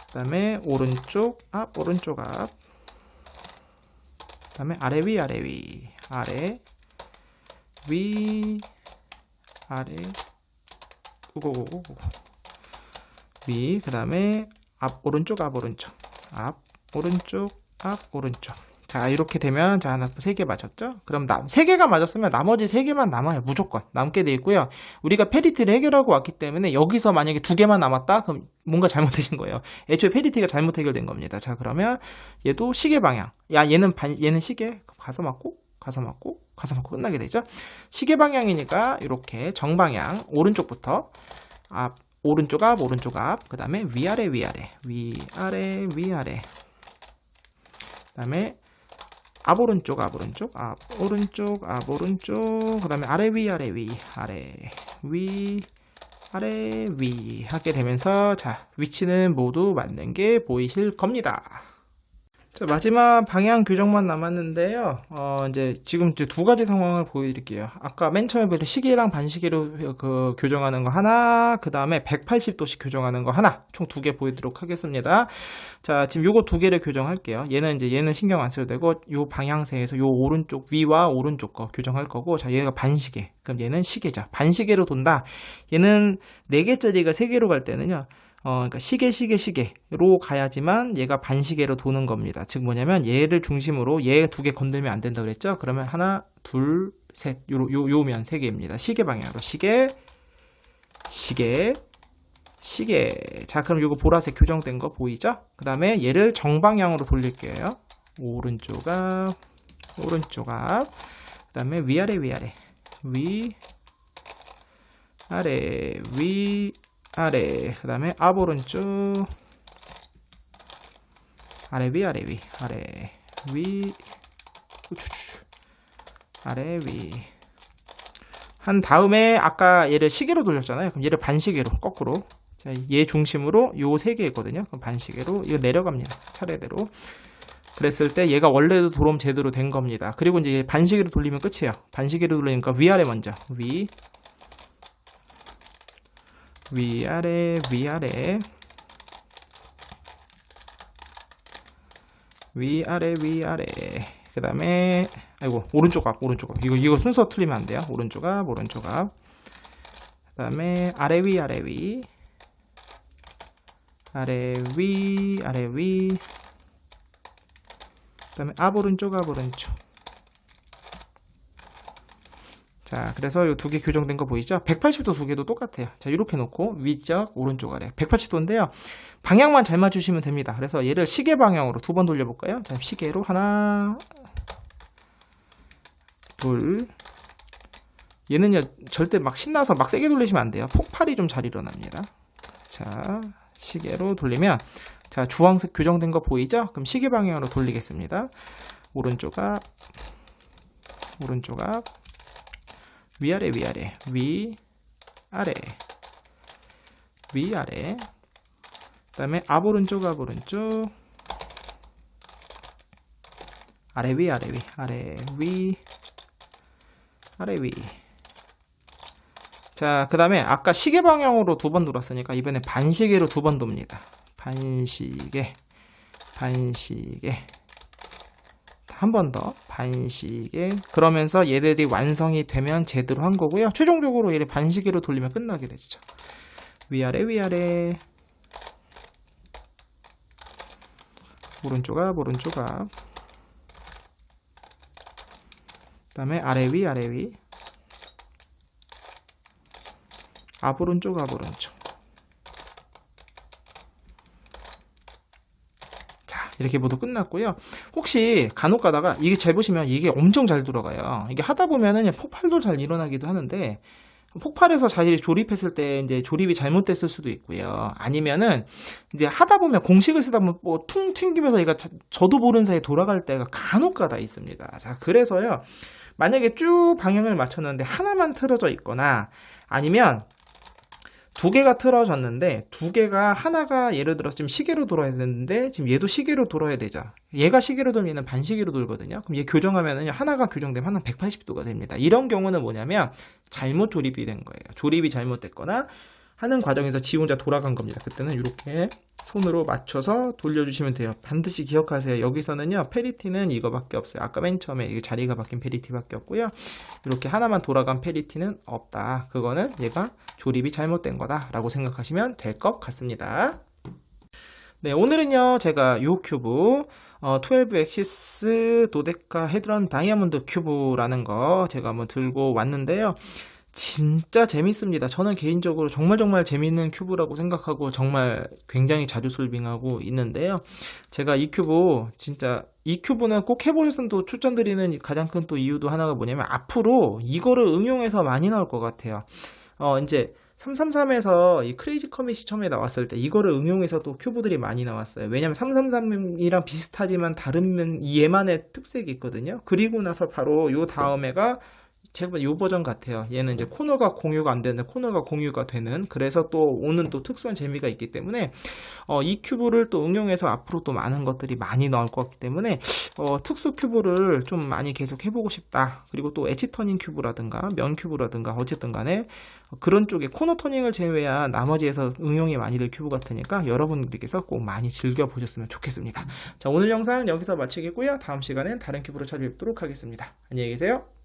Speaker 1: 그 다음에 오른쪽 앞 오른쪽 앞 그 다음에 아래 위 아래 위 아래 위 아래 오고고고 위 그 다음에 앞 오른쪽 앞 오른쪽 앞 오른쪽 앞 오른쪽 자 이렇게 되면 자 하나 3개 맞았죠? 그럼 3개가 맞았으면 나머지 3개만 남아요. 무조건 남게 돼 있고요. 우리가 페리티를 해결하고 왔기 때문에 여기서 만약에 2개만 남았다? 그럼 뭔가 잘못되신 거예요. 애초에 페리티가 잘못 해결된 겁니다. 자 그러면 얘도 시계 방향 얘는 시계 가서 맞고 가서 맞고 가서 맞고 끝나게 되죠. 시계 방향이니까 이렇게 정방향 오른쪽부터 앞 오른쪽 앞 오른쪽 앞 그 다음에 위아래 위아래 위아래 위아래 그 다음에 앞 오른쪽 앞 오른쪽 앞 오른쪽 앞 오른쪽 그 다음에 아래 위 아래 위 아래 위 아래 위 하게 되면서 자 위치는 모두 맞는 게 보이실 겁니다. 자 마지막 방향 교정만 남았는데요. 이제 지금 2가지 상황을 보여드릴게요. 아까 맨 처음에 보던 시계랑 반시계로 교정하는 거 하나, 그 다음에 180도씩 교정하는 거 하나, 총 2개 보여드리도록 하겠습니다. 자 지금 요거 2개를 교정할게요. 얘는 신경 안 써도 되고 요 방향새에서 요 오른쪽 위와 오른쪽 거 교정할 거고 자 얘가 반시계 그럼 얘는 시계죠. 반시계로 돈다. 얘는 4개짜리가 3개로 갈 때는요. 그러니까 시계로 가야지만 얘가 반시계로 도는 겁니다. 즉 뭐냐면 얘를 중심으로 얘 2개 건들면 안 된다 그랬죠? 그러면 하나, 둘, 셋 요면 3개입니다. 시계 방향으로 시계. 자 그럼 요거 보라색 교정된 거 보이죠? 그 다음에 얘를 정방향으로 돌릴게요. 오른쪽 앞 그 다음에 위아래 위 아래 위 아래 그 다음에 앞 오른쪽 아래 위 아래 위 아래 위 아래 위 한 다음에 아까 얘를 시계로 돌렸잖아요. 그럼 얘를 반시계로 거꾸로 자, 얘 중심으로 요 3개거든요. 그럼 반시계로 이거 내려갑니다. 차례대로 그랬을 때 얘가 원래도 도럼 제대로 된 겁니다. 그리고 이제 반시계로 돌리면 끝이에요. 반시계로 돌리니까 위아래 먼저 위아래 그 다음에 오른쪽 앞 이거 순서 틀리면 안 돼요. 오른쪽 앞 그 다음에 아래 위 그 다음에 앞 오른쪽 자 그래서 이 2개 교정된 거 보이죠? 180도 2개도 똑같아요. 자 이렇게 놓고 위쪽 오른쪽 아래 180도인데요 방향만 잘 맞추시면 됩니다. 그래서 얘를 시계 방향으로 2번 돌려볼까요? 자 시계로 하나 둘 얘는요 절대 막 신나서 막 세게 돌리시면 안 돼요. 폭발이 좀 잘 일어납니다. 자 시계로 돌리면 자 주황색 교정된 거 보이죠? 그럼 시계 방향으로 돌리겠습니다. 오른쪽 앞 위아래 그 다음에 앞 오른쪽 아래 위 자 그 다음에 아까 시계 방향으로 2번 돌았으니까 이번에 반시계로 2번 돕니다. 반시계, 반시계, 한 번 더 반시계. 그러면서 얘들이 완성이 되면 제대로 한 거고요. 최종적으로 얘를 반시계로 돌리면 끝나게 되죠. 위아래 위아래, 오른쪽 앞 오른쪽 앞, 그 다음에 아래 위 아래 위, 앞 오른쪽 앞 오른쪽. 이렇게 모두 끝났고요. 혹시 간혹 가다가 이게 잘 보시면 이게 엄청 잘 돌아가요. 이게 하다 보면은 폭발도 잘 일어나기도 하는데, 폭발해서 자신이 조립했을 때 이제 조립이 잘못됐을 수도 있고요. 아니면은 이제 하다 보면 공식을 쓰다 보면 뭐 퉁 튕기면서 얘가 저도 모르는 사이에 돌아갈 때가 간혹 가다 있습니다. 자, 그래서요. 만약에 쭉 방향을 맞췄는데 하나만 틀어져 있거나, 아니면 두 개가 틀어졌는데 두 개가, 하나가 예를 들어서 지금 시계로 돌아야 되는데 지금 얘도 시계로 돌아야 되죠. 얘가 시계로 돌면 얘는 반시계로 돌거든요. 그럼 얘 교정하면은 하나가 교정되면 하나는 180도가 됩니다. 이런 경우는 뭐냐면 잘못 조립이 된 거예요. 조립이 잘못됐거나 하는 과정에서 지 혼자 돌아간 겁니다. 그때는 이렇게 손으로 맞춰서 돌려주시면 돼요. 반드시 기억하세요. 여기서는요, 페리티는 이거밖에 없어요. 아까 맨 처음에 이게 자리가 바뀐 페리티밖에 없고요. 이렇게 하나만 돌아간 페리티는 없다. 그거는 얘가 조립이 잘못된 거다라고 생각하시면 될 것 같습니다. 네, 오늘은요, 제가 요 큐브 12 엑시스 도데카 헤드런 다이아몬드 큐브라는 거 제가 한번 들고 왔는데요. 진짜 재밌습니다. 저는 개인적으로 정말 재밌는 큐브라고 생각하고 정말 굉장히 자주 솔빙하고 있는데요. 제가 이 큐브, 진짜 이 큐브는 꼭 해보셨으면 또 추천드리는 가장 큰 또 이유도 하나가 뭐냐면 앞으로 이거를 응용해서 많이 나올 것 같아요. 이제 333에서 이 크레이지 커밋이 처음에 나왔을 때 이거를 응용해서 또 큐브들이 많이 나왔어요. 왜냐면 333이랑 비슷하지만 다른 얘만의 특색이 있거든요. 그리고 나서 바로 요 다음에가 제가 요 버전 같아요. 얘는 이제 코너가 공유가 안 되는, 코너가 공유가 되는, 그래서 또 오는 또 특수한 재미가 있기 때문에 이 큐브를 또 응용해서 앞으로 또 많은 것들이 많이 나올 것 같기 때문에 특수 큐브를 좀 많이 계속 해보고 싶다. 그리고 또 엣지 터닝 큐브라든가 면 큐브라든가 어쨌든 간에 그런 쪽에 코너 터닝을 제외한 나머지에서 응용이 많이 될 큐브 같으니까 여러분들께서 꼭 많이 즐겨보셨으면 좋겠습니다. 자, 오늘 영상 여기서 마치겠고요. 다음 시간엔 다른 큐브로 찾아뵙도록 하겠습니다. 안녕히 계세요.